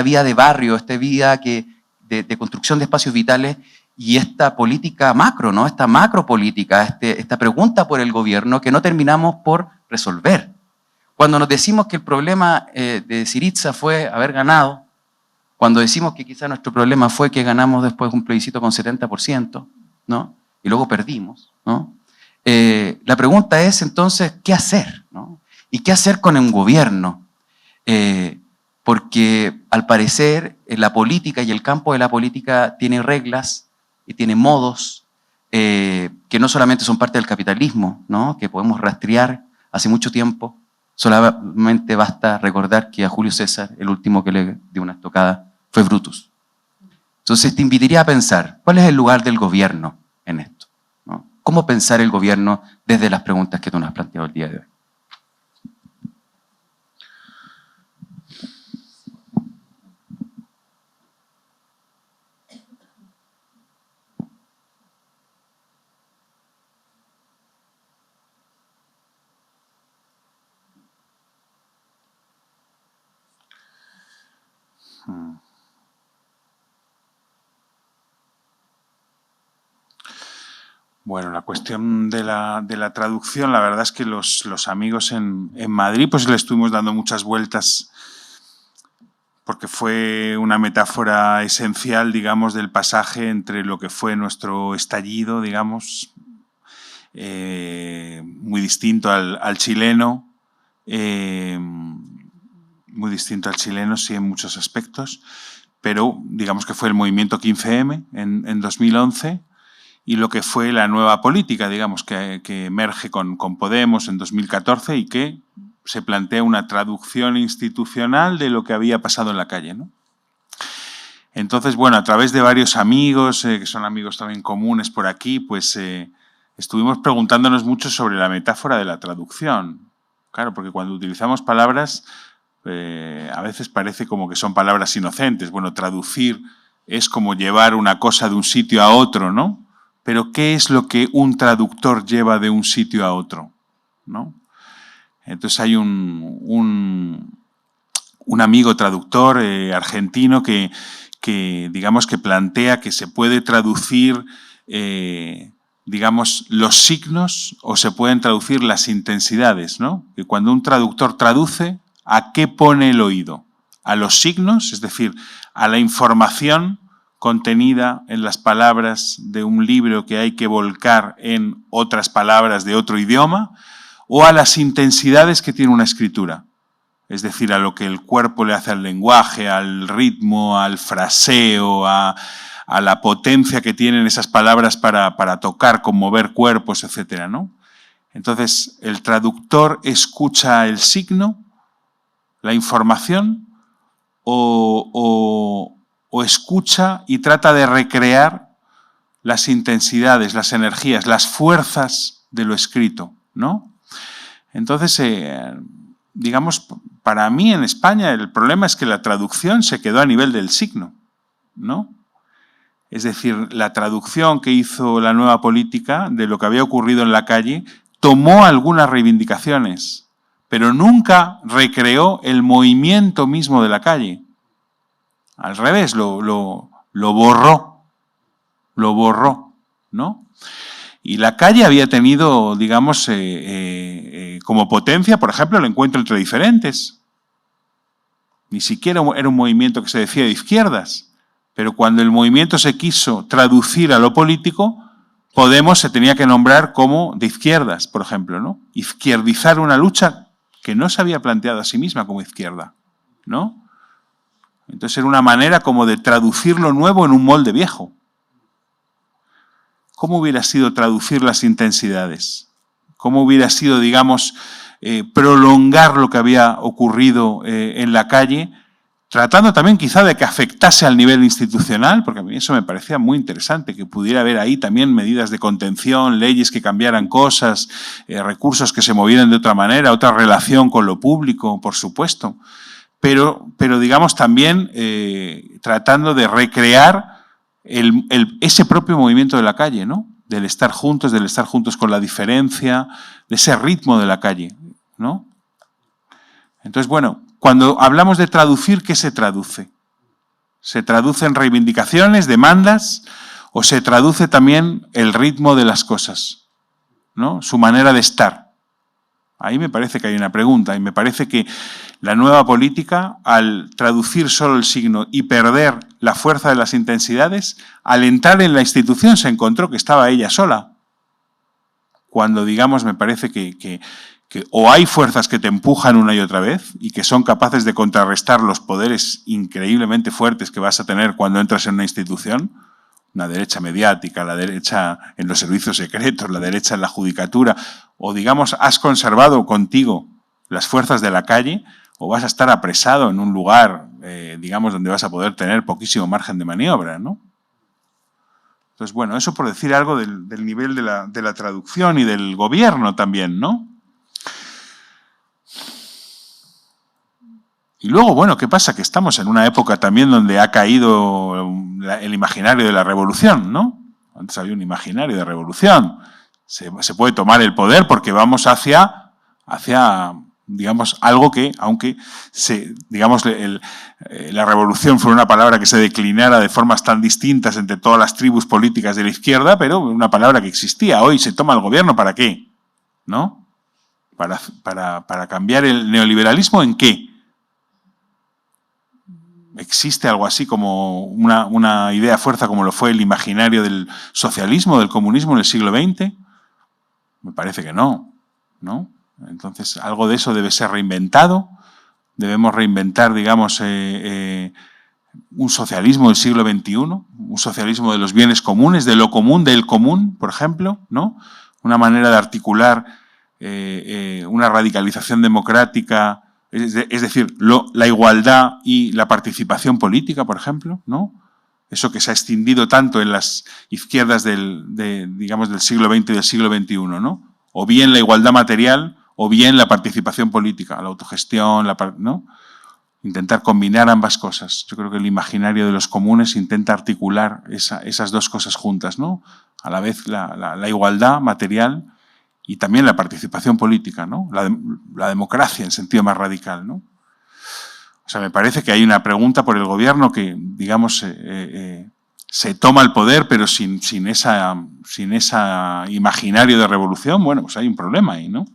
vida de barrio, esta vida de construcción de espacios vitales, y esta política macro, ¿no? Esta macropolítica, esta pregunta por el gobierno que no terminamos por resolver. Cuando nos decimos que el problema de Syriza fue haber ganado, cuando decimos que quizá nuestro problema fue que ganamos después un plebiscito con 70%, ¿no? Y luego perdimos, ¿no? La pregunta es entonces, ¿qué hacer, ¿no? ¿Y qué hacer con un gobierno? Porque al parecer la política y el campo de la política tiene reglas y tiene modos que no solamente son parte del capitalismo, ¿no? Que podemos rastrear hace mucho tiempo. Solamente basta recordar que a Julio César, el último que le dio una estocada, fue Brutus. Entonces te invitaría a pensar, ¿cuál es el lugar del gobierno en esto, ¿no? ¿Cómo pensar el gobierno desde las preguntas que tú nos has planteado el día de hoy? Bueno, la cuestión de la traducción, la verdad es que los amigos en Madrid pues le estuvimos dando muchas vueltas porque fue una metáfora esencial, digamos, del pasaje entre lo que fue nuestro estallido, digamos, muy distinto al chileno, sí, en muchos aspectos, pero digamos que fue el movimiento 15M en 2011, y lo que fue la nueva política, digamos, que emerge con Podemos en 2014 y que se plantea una traducción institucional de lo que había pasado en la calle, ¿no? Entonces, bueno, a través de varios amigos, que son amigos también comunes por aquí, pues estuvimos preguntándonos mucho sobre la metáfora de la traducción. Claro, porque cuando utilizamos palabras, a veces parece como que son palabras inocentes. Bueno, traducir es como llevar una cosa de un sitio a otro, ¿no? Pero ¿qué es lo que un traductor lleva de un sitio a otro, ¿no? Entonces hay un amigo traductor argentino que digamos que plantea que se puede traducir digamos los signos o se pueden traducir las intensidades, ¿no? Que cuando un traductor traduce, ¿a qué pone el oído? a los signos, es decir, a la información contenida en las palabras de un libro que hay que volcar en otras palabras de otro idioma, o a las intensidades que tiene una escritura, es decir, a lo que el cuerpo le hace al lenguaje, al ritmo, al fraseo, a la potencia que tienen esas palabras para tocar, conmover cuerpos, etcétera, ¿no? Entonces, el traductor escucha el signo, la información, o escucha y trata de recrear las intensidades, las energías, las fuerzas de lo escrito, ¿no? Entonces, digamos, para mí en España el problema es que la traducción se quedó a nivel del signo, ¿no? Es decir, la traducción que hizo la nueva política de lo que había ocurrido en la calle tomó algunas reivindicaciones, pero nunca recreó el movimiento mismo de la calle. Al revés, lo borró, ¿no? Y la calle había tenido, digamos, como potencia, por ejemplo, el encuentro entre diferentes. Ni siquiera era un movimiento que se decía de izquierdas, pero cuando el movimiento se quiso traducir a lo político, Podemos se tenía que nombrar como de izquierdas, por ejemplo, ¿no? Izquierdizar una lucha que no se había planteado a sí misma como izquierda, ¿no? Entonces era una manera como de traducir lo nuevo en un molde viejo. ¿Cómo hubiera sido traducir las intensidades? ¿Cómo hubiera sido, digamos, prolongar lo que había ocurrido en la calle, tratando también quizá de que afectase al nivel institucional, porque a mí eso me parecía muy interesante, que pudiera haber ahí también medidas de contención, leyes que cambiaran cosas, recursos que se movieran de otra manera, otra relación con lo público, por supuesto, pero digamos también tratando de recrear ese propio movimiento de la calle, ¿no? Del estar juntos con la diferencia, de ese ritmo de la calle, ¿no? Entonces, bueno, cuando hablamos de traducir, ¿qué se traduce? ¿Se traduce en reivindicaciones, demandas, o se traduce también el ritmo de las cosas, ¿no? Su manera de estar? Ahí me parece que hay una pregunta, y me parece que la nueva política, al traducir solo el signo y perder la fuerza de las intensidades, al entrar en la institución se encontró que estaba ella sola. Cuando, digamos, me parece que o hay fuerzas que te empujan una y otra vez y que son capaces de contrarrestar los poderes increíblemente fuertes que vas a tener cuando entras en una institución, una derecha mediática, la derecha en los servicios secretos, la derecha en la judicatura, o digamos has conservado contigo las fuerzas de la calle, o vas a estar apresado en un lugar, digamos, donde vas a poder tener poquísimo margen de maniobra, ¿no? Entonces, bueno, eso por decir algo del nivel de la traducción y del gobierno también, ¿no? Y luego, bueno, ¿qué pasa? Que estamos en una época también donde ha caído el imaginario de la revolución, ¿no? Antes había un imaginario de revolución. Se puede tomar el poder porque vamos hacia digamos, algo que, aunque digamos, la revolución fue una palabra que se declinara de formas tan distintas entre todas las tribus políticas de la izquierda, pero una palabra que existía. Hoy se toma el gobierno ¿para qué? ¿No? Para cambiar el neoliberalismo, ¿en qué? ¿Existe algo así como una idea fuerza como lo fue el imaginario del socialismo, del comunismo en el siglo XX? Me parece que no, ¿no? Entonces, algo de eso debe ser reinventado. Debemos reinventar, digamos, un socialismo del siglo XXI, un socialismo de los bienes comunes, de lo común, del común, por ejemplo, ¿no? Una manera de articular una radicalización democrática, es decir, la igualdad y la participación política, por ejemplo, ¿no? Eso que se ha extendido tanto en las izquierdas digamos, del siglo XX y del siglo XXI, ¿no? O bien la igualdad material, o bien la participación política, la autogestión, ¿no? Intentar combinar ambas cosas. Yo creo que el imaginario de los comunes intenta articular esas dos cosas juntas, ¿no? A la vez la igualdad material y también la participación política, ¿no? La democracia en sentido más radical, ¿no? O sea, me parece que hay una pregunta por el gobierno que, digamos, se toma el poder, pero sin esa imaginario de revolución, bueno, pues hay un problema ahí, ¿no?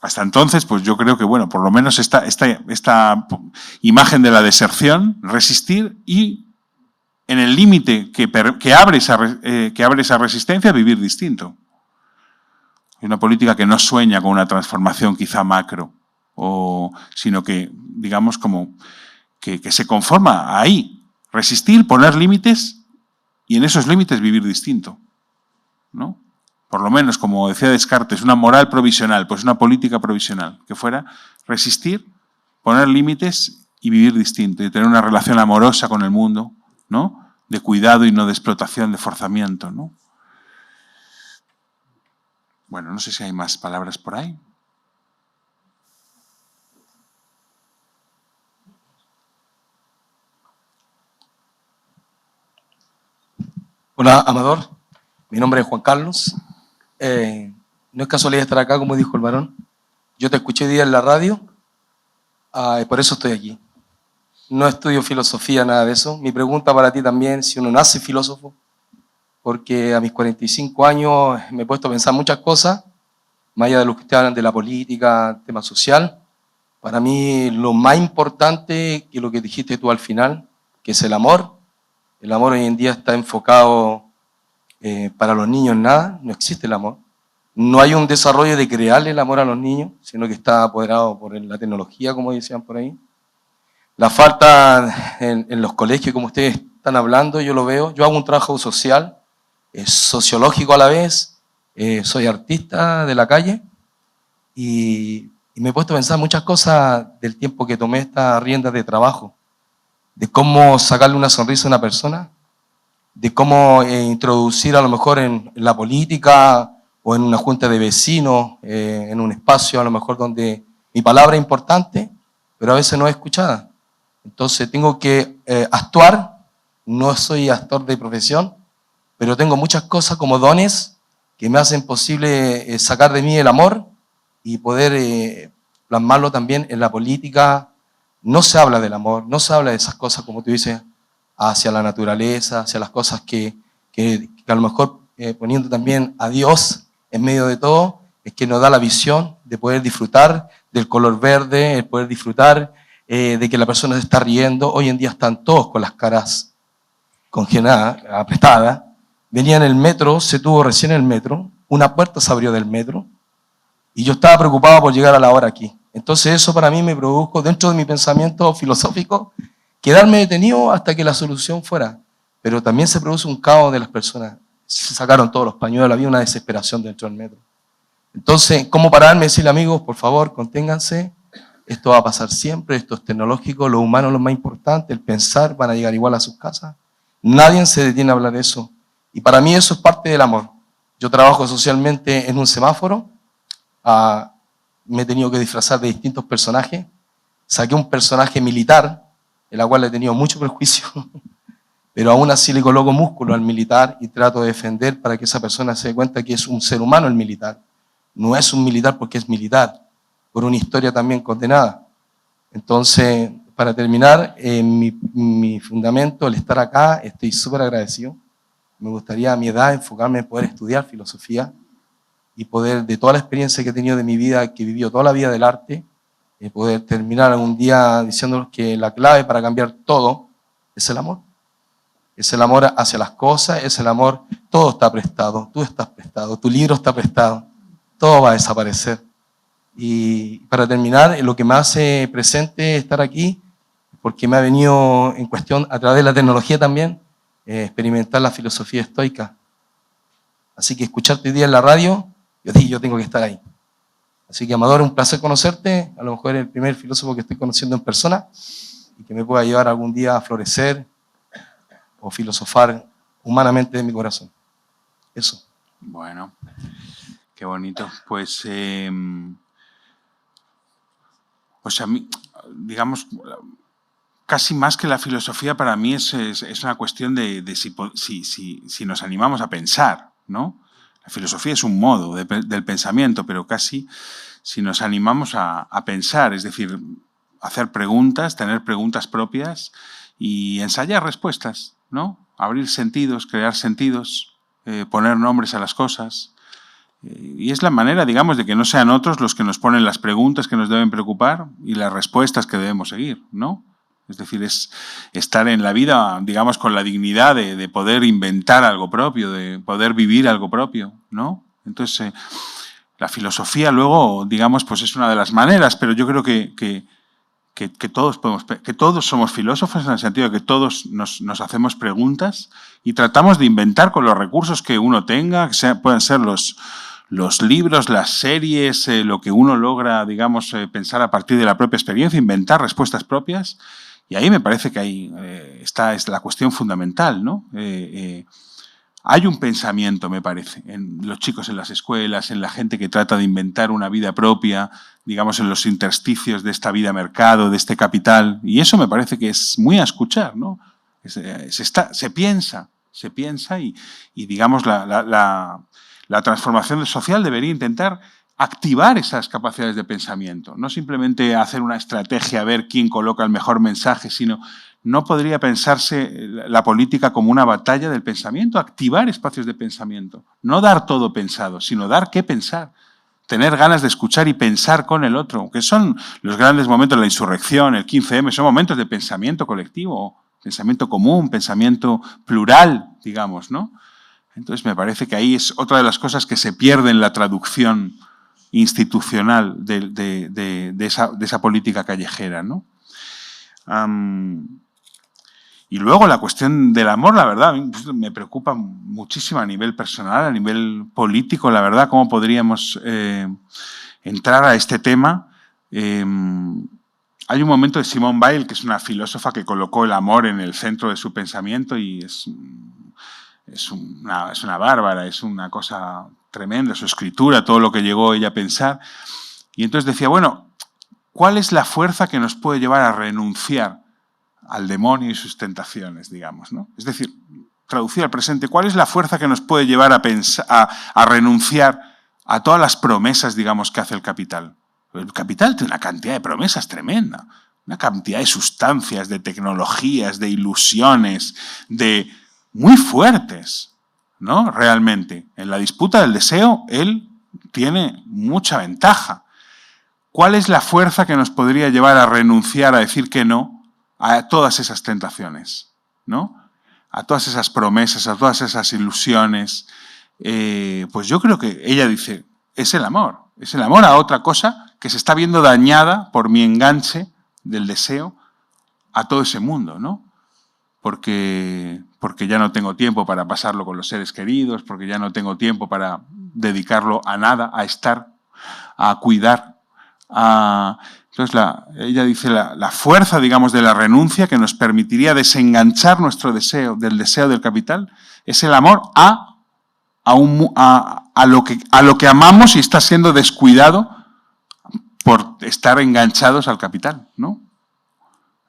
hasta entonces, pues yo creo que, bueno, por lo menos esta imagen de la deserción, resistir y en el límite que abre esa resistencia, vivir distinto. Una política que no sueña con una transformación quizá macro, sino que, digamos, como que se conforma ahí. Resistir, poner límites y en esos límites vivir distinto, ¿no? Por lo menos, como decía Descartes, una moral provisional, pues una política provisional, que fuera resistir, poner límites y vivir distinto, y tener una relación amorosa con el mundo, ¿no? De cuidado y no de explotación, de forzamiento, ¿no? Bueno, no sé si hay más palabras por ahí. Hola, Amador. Mi nombre es Juan Carlos. No es casualidad estar acá, como dijo el varón. Yo te escuché hoy día en la radio, y por eso estoy aquí. No estudio filosofía, nada de eso. Mi pregunta para ti también, si uno nace filósofo, porque a mis 45 años me he puesto a pensar muchas cosas, más allá de lo que ustedes hablan de la política, tema social. Para mí lo más importante que lo que dijiste tú al final, que es el amor. El amor hoy en día está enfocado para los niños en nada, no existe el amor. No hay un desarrollo de crearle el amor a los niños, sino que está apoderado por la tecnología, como decían por ahí. La falta en los colegios, como ustedes están hablando, yo lo veo. Yo hago un trabajo social, sociológico a la vez, soy artista de la calle y me he puesto a pensar muchas cosas del tiempo que tomé esta rienda de trabajo, de cómo sacarle una sonrisa a una persona, de cómo introducir a lo mejor en la política o en una junta de vecinos, en un espacio a lo mejor donde mi palabra es importante, pero a veces no es escuchada. Entonces tengo que actuar, no soy actor de profesión, pero tengo muchas cosas como dones que me hacen posible sacar de mí el amor y poder plasmarlo también en la política. No se habla del amor, no se habla de esas cosas, como tú dices, hacia la naturaleza, hacia las cosas que a lo mejor poniendo también a Dios en medio de todo, es que nos da la visión de poder disfrutar del color verde, el poder disfrutar de que la persona se está riendo. Hoy en día están todos con las caras congeladas, apretadas. Venía en el metro, se tuvo recién el metro, una puerta se abrió del metro y yo estaba preocupado por llegar a la hora aquí. Entonces eso para mí me produjo, dentro de mi pensamiento filosófico, quedarme detenido hasta que la solución fuera. Pero también se produce un caos de las personas. Se sacaron todos los pañuelos, había una desesperación dentro del metro. Entonces, ¿cómo pararme y decirle, amigos, por favor, conténganse? Esto va a pasar siempre, esto es tecnológico, lo humano es lo más importante, el pensar, van a llegar igual a sus casas. Nadie se detiene a hablar de eso. Y para mí eso es parte del amor. Yo trabajo socialmente en un semáforo, me he tenido que disfrazar de distintos personajes. Saqué un personaje militar, en la cual he tenido mucho prejuicio, pero aún así le coloco músculo al militar y trato de defender para que esa persona se dé cuenta que es un ser humano el militar. No es un militar porque es militar, por una historia también condenada. Entonces, para terminar, mi fundamento, el estar acá, estoy súper agradecido. Me gustaría a mi edad enfocarme en poder estudiar filosofía y poder, de toda la experiencia que he tenido de mi vida, que he vivido toda la vida del arte, poder terminar algún día diciéndoles que la clave para cambiar todo es el amor. Es el amor hacia las cosas, es el amor, todo está prestado, tú estás prestado, tu libro está prestado, todo va a desaparecer. Y para terminar, lo que me hace presente estar aquí, porque me ha venido en cuestión, a través de la tecnología también, experimentar la filosofía estoica. Así que escucharte hoy día en la radio, yo dije, yo tengo que estar ahí. Así que, Amador, un placer conocerte. A lo mejor eres el primer filósofo que estoy conociendo en persona y que me pueda llevar algún día a florecer o filosofar humanamente de mi corazón. Eso. Bueno, qué bonito. Pues, digamos, casi más que la filosofía para mí es una cuestión de si nos animamos a pensar, ¿no? La filosofía es un modo del pensamiento, pero casi si nos animamos a pensar, es decir, hacer preguntas, tener preguntas propias y ensayar respuestas, ¿no? Abrir sentidos, crear sentidos, poner nombres a las cosas, Y es la manera, digamos, de que no sean otros los que nos ponen las preguntas que nos deben preocupar y las respuestas que debemos seguir, ¿no? Es decir, es estar en la vida, digamos, con la dignidad de poder inventar algo propio, de poder vivir algo propio, ¿no? Entonces, la filosofía luego, digamos, pues es una de las maneras, pero yo creo que todos somos filósofos en el sentido de que todos nos hacemos preguntas y tratamos de inventar con los recursos que uno tenga, que pueden ser los libros, las series, lo que uno logra, digamos, pensar a partir de la propia experiencia, inventar respuestas propias. Y ahí me parece que ahí es la cuestión fundamental, ¿no? Hay un pensamiento, me parece, en los chicos en las escuelas, en la gente que trata de inventar una vida propia, digamos, en los intersticios de esta vida mercado, de este capital. Y eso me parece que es muy a escuchar, ¿no? Se piensa y digamos, la transformación social debería intentar activar esas capacidades de pensamiento, no simplemente hacer una estrategia a ver quién coloca el mejor mensaje, sino no podría pensarse la política como una batalla del pensamiento, activar espacios de pensamiento, no dar todo pensado, sino dar qué pensar, tener ganas de escuchar y pensar con el otro, que son los grandes momentos de la insurrección, el 15M, son momentos de pensamiento colectivo, pensamiento común, pensamiento plural, digamos, ¿no? Entonces me parece que ahí es otra de las cosas que se pierde en la traducción institucional de esa política callejera, ¿no? Y luego la cuestión del amor, la verdad, me preocupa muchísimo a nivel personal, a nivel político, la verdad, cómo podríamos entrar a este tema. Hay un momento de Simone Weil, que es una filósofa que colocó el amor en el centro de su pensamiento y es una bárbara, es una cosa tremenda, su escritura, todo lo que llegó ella a pensar. Y entonces decía, bueno, ¿cuál es la fuerza que nos puede llevar a renunciar al demonio y sus tentaciones, digamos, ¿no? Es decir, traducir al presente, ¿cuál es la fuerza que nos puede llevar a renunciar a todas las promesas, digamos, que hace el capital? El capital tiene una cantidad de promesas tremenda, una cantidad de sustancias, de tecnologías, de ilusiones, muy fuertes, ¿no? Realmente, en la disputa del deseo, él tiene mucha ventaja. ¿Cuál es la fuerza que nos podría llevar a renunciar, a decir que no a todas esas tentaciones, ¿no? A todas esas promesas, a todas esas ilusiones? Pues yo creo que ella dice, es el amor a otra cosa que se está viendo dañada por mi enganche del deseo a todo ese mundo, ¿no? Porque ya no tengo tiempo para pasarlo con los seres queridos, porque ya no tengo tiempo para dedicarlo a nada, a estar, a cuidar. Entonces ella dice la fuerza, digamos, de la renuncia que nos permitiría desenganchar nuestro deseo del capital es el amor a lo que amamos y está siendo descuidado por estar enganchados al capital, ¿no?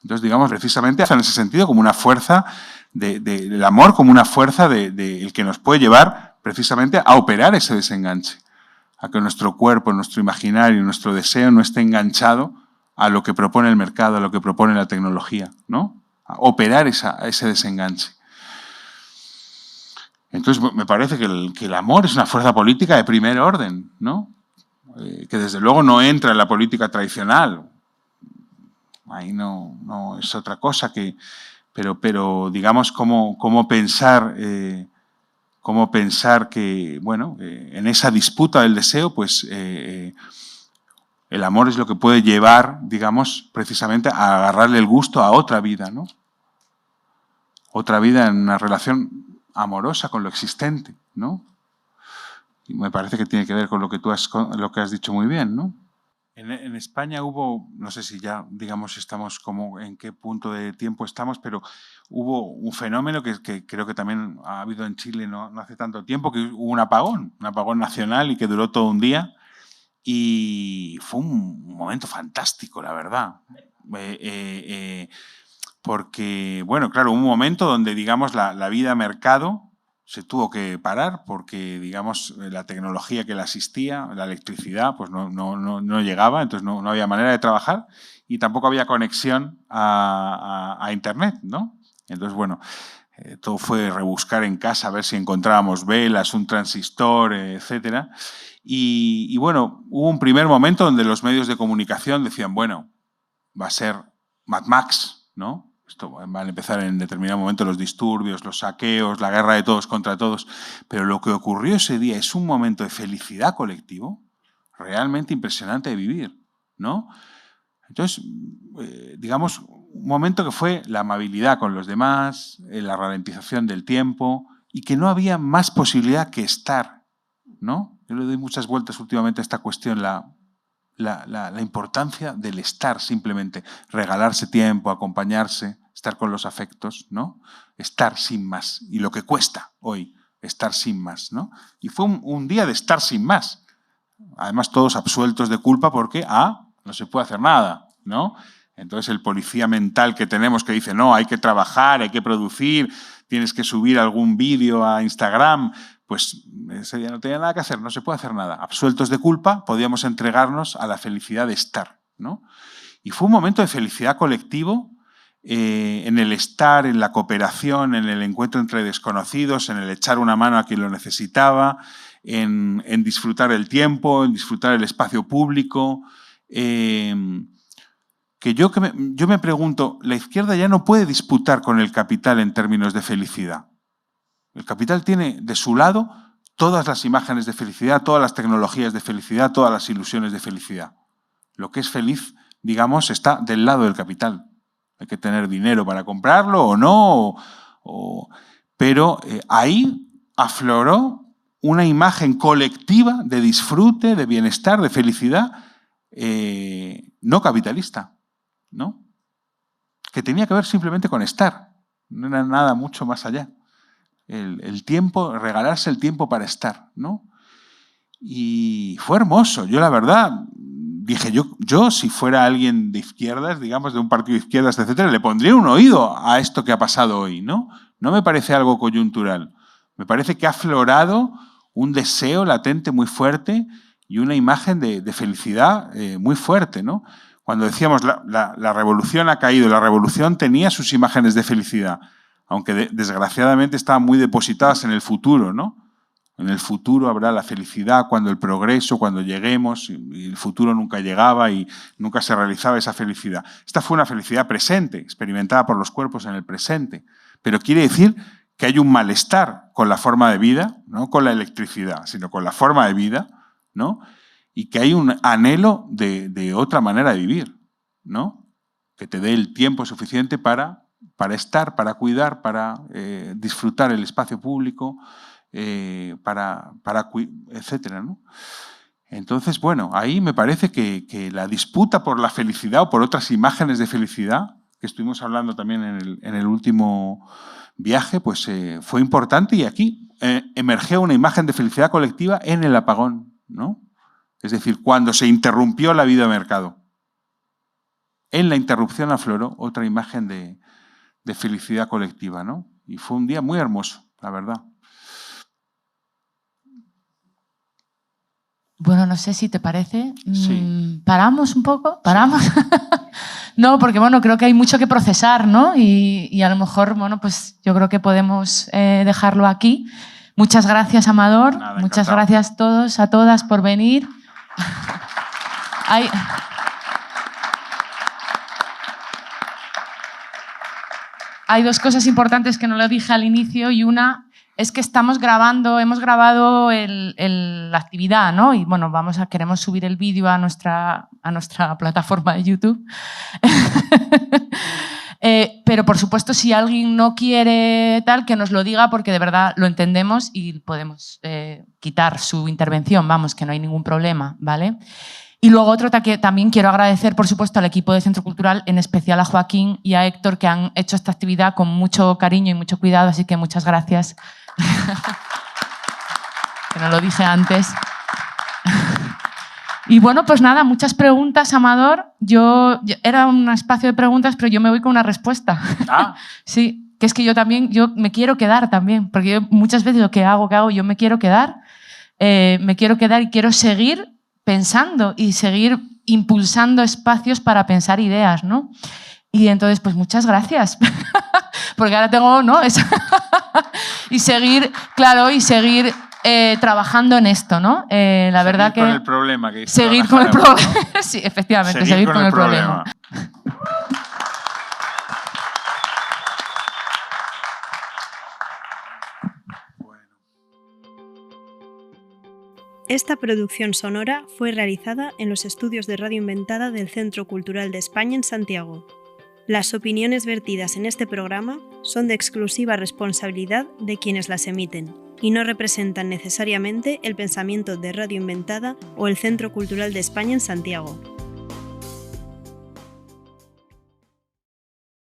Entonces, digamos, precisamente en ese sentido como una fuerza del amor, como una fuerza el que nos puede llevar precisamente a operar ese desenganche, a que nuestro cuerpo, nuestro imaginario, nuestro deseo no esté enganchado a lo que propone el mercado, a lo que propone la tecnología, ¿no? A operar ese desenganche. Entonces, me parece que el amor es una fuerza política de primer orden, ¿no? Que desde luego no entra en la política tradicional. Ahí no es otra cosa que... Pero digamos, cómo pensar que, bueno, en esa disputa del deseo, pues el amor es lo que puede llevar, digamos, precisamente a agarrarle el gusto a otra vida, ¿no? Otra vida en una relación amorosa con lo existente, ¿no? Y me parece que tiene que ver con lo que has dicho muy bien, ¿no? En España hubo, no sé si ya, digamos, estamos como en qué punto de tiempo estamos, pero hubo un fenómeno que creo que también ha habido en Chile no hace tanto tiempo, que hubo un apagón nacional y que duró todo un día y fue un momento fantástico, la verdad. Porque, bueno, claro, un momento donde, digamos, la vida mercado se tuvo que parar porque, digamos, la tecnología que la asistía, la electricidad, pues no llegaba, entonces no había manera de trabajar y tampoco había conexión a Internet, ¿no? Entonces, bueno, todo fue rebuscar en casa a ver si encontrábamos velas, un transistor, etc. Y bueno, hubo un primer momento donde los medios de comunicación decían, bueno, va a ser Mad Max, ¿no? Esto van a empezar en determinado momento los disturbios, los saqueos, la guerra de todos contra todos. Pero lo que ocurrió ese día es un momento de felicidad colectivo realmente impresionante de vivir, ¿no? Entonces, digamos, un momento que fue la amabilidad con los demás, la ralentización del tiempo y que no había más posibilidad que estar, ¿no? Yo le doy muchas vueltas últimamente a esta cuestión, la importancia del estar simplemente, regalarse tiempo, acompañarse, estar con los afectos, ¿no? Estar sin más. Y lo que cuesta hoy, estar sin más, ¿no? Y fue un día de estar sin más. Además, todos absueltos de culpa porque, no se puede hacer nada, ¿no? Entonces, el policía mental que tenemos que dice, no, hay que trabajar, hay que producir, tienes que subir algún vídeo a Instagram, pues ese día no tenía nada que hacer, no se puede hacer nada. Absueltos de culpa, podíamos entregarnos a la felicidad de estar, ¿no? Y fue un momento de felicidad colectivo en el estar, en la cooperación, en el encuentro entre desconocidos, en el echar una mano a quien lo necesitaba, en disfrutar el tiempo, en disfrutar el espacio público. Yo me pregunto, la izquierda ya no puede disputar con el capital en términos de felicidad. El capital tiene de su lado todas las imágenes de felicidad, todas las tecnologías de felicidad, todas las ilusiones de felicidad. Lo que es feliz, digamos, está del lado del capital. Hay que tener dinero para comprarlo o no, pero ahí afloró una imagen colectiva de disfrute, de bienestar, de felicidad, no capitalista, ¿no? Que tenía que ver simplemente con estar, no era nada mucho más allá. El tiempo, regalarse el tiempo para estar, ¿no? Y fue hermoso. Yo, la verdad, dije, yo si fuera alguien de izquierdas, digamos, de un partido de izquierdas, etcétera, le pondría un oído a esto que ha pasado hoy, ¿no? No me parece algo coyuntural. Me parece que ha aflorado un deseo latente muy fuerte y una imagen de felicidad muy fuerte, ¿no? Cuando decíamos la revolución ha caído, la revolución tenía sus imágenes de felicidad, aunque desgraciadamente estaban muy depositadas en el futuro, ¿no? En el futuro habrá la felicidad cuando el progreso, cuando lleguemos, y el futuro nunca llegaba y nunca se realizaba esa felicidad. Esta fue una felicidad presente, experimentada por los cuerpos en el presente, pero quiere decir que hay un malestar con la forma de vida, no con la electricidad, sino con la forma de vida, ¿no? Y que hay un anhelo de otra manera de vivir, ¿no? Que te dé el tiempo suficiente para estar, para cuidar, para disfrutar el espacio público, etcétera, ¿no? Entonces, bueno, ahí me parece que la disputa por la felicidad o por otras imágenes de felicidad, que estuvimos hablando también en el último viaje, pues fue importante y aquí emergió una imagen de felicidad colectiva en el apagón, ¿no? Es decir, cuando se interrumpió la vida de mercado. En la interrupción afloró otra imagen de felicidad colectiva, ¿no? Y fue un día muy hermoso, la verdad. Bueno, no sé si te parece. Sí. ¿Paramos un poco? ¿Paramos? Sí. No, porque bueno, creo que hay mucho que procesar, ¿no? Y a lo mejor, bueno, pues yo creo que podemos dejarlo aquí. Muchas gracias, Amador. Nada, muchas encantado. gracias a todos, a todas por venir. Hay dos cosas importantes que no lo dije al inicio y una es que hemos grabado la actividad, ¿no? Y bueno, queremos subir el vídeo a nuestra plataforma de YouTube. Pero por supuesto, si alguien no quiere tal, que nos lo diga porque de verdad lo entendemos y podemos quitar su intervención, vamos, que no hay ningún problema, ¿vale? Y luego otro que también quiero agradecer, por supuesto, al equipo de Centro Cultural, en especial a Joaquín y a Héctor, que han hecho esta actividad con mucho cariño y mucho cuidado, así que muchas gracias. Que no lo dije antes. Y bueno, pues nada, muchas preguntas, Amador. Era un espacio de preguntas, pero yo me voy con una respuesta. Sí, que es que yo me quiero quedar también, porque yo muchas veces lo que hago, yo me quiero quedar y quiero seguir pensando y seguir impulsando espacios para pensar ideas, ¿no? Y entonces, pues muchas gracias. porque ahora tengo, ¿no? y seguir, claro, y seguir trabajando en esto, ¿no? La verdad que... Seguir con el problema. Que seguir con el problema. Sí, efectivamente, seguir con el problema. Esta producción sonora fue realizada en los estudios de Radio Inventada del Centro Cultural de España en Santiago. Las opiniones vertidas en este programa son de exclusiva responsabilidad de quienes las emiten y no representan necesariamente el pensamiento de Radio Inventada o el Centro Cultural de España en Santiago.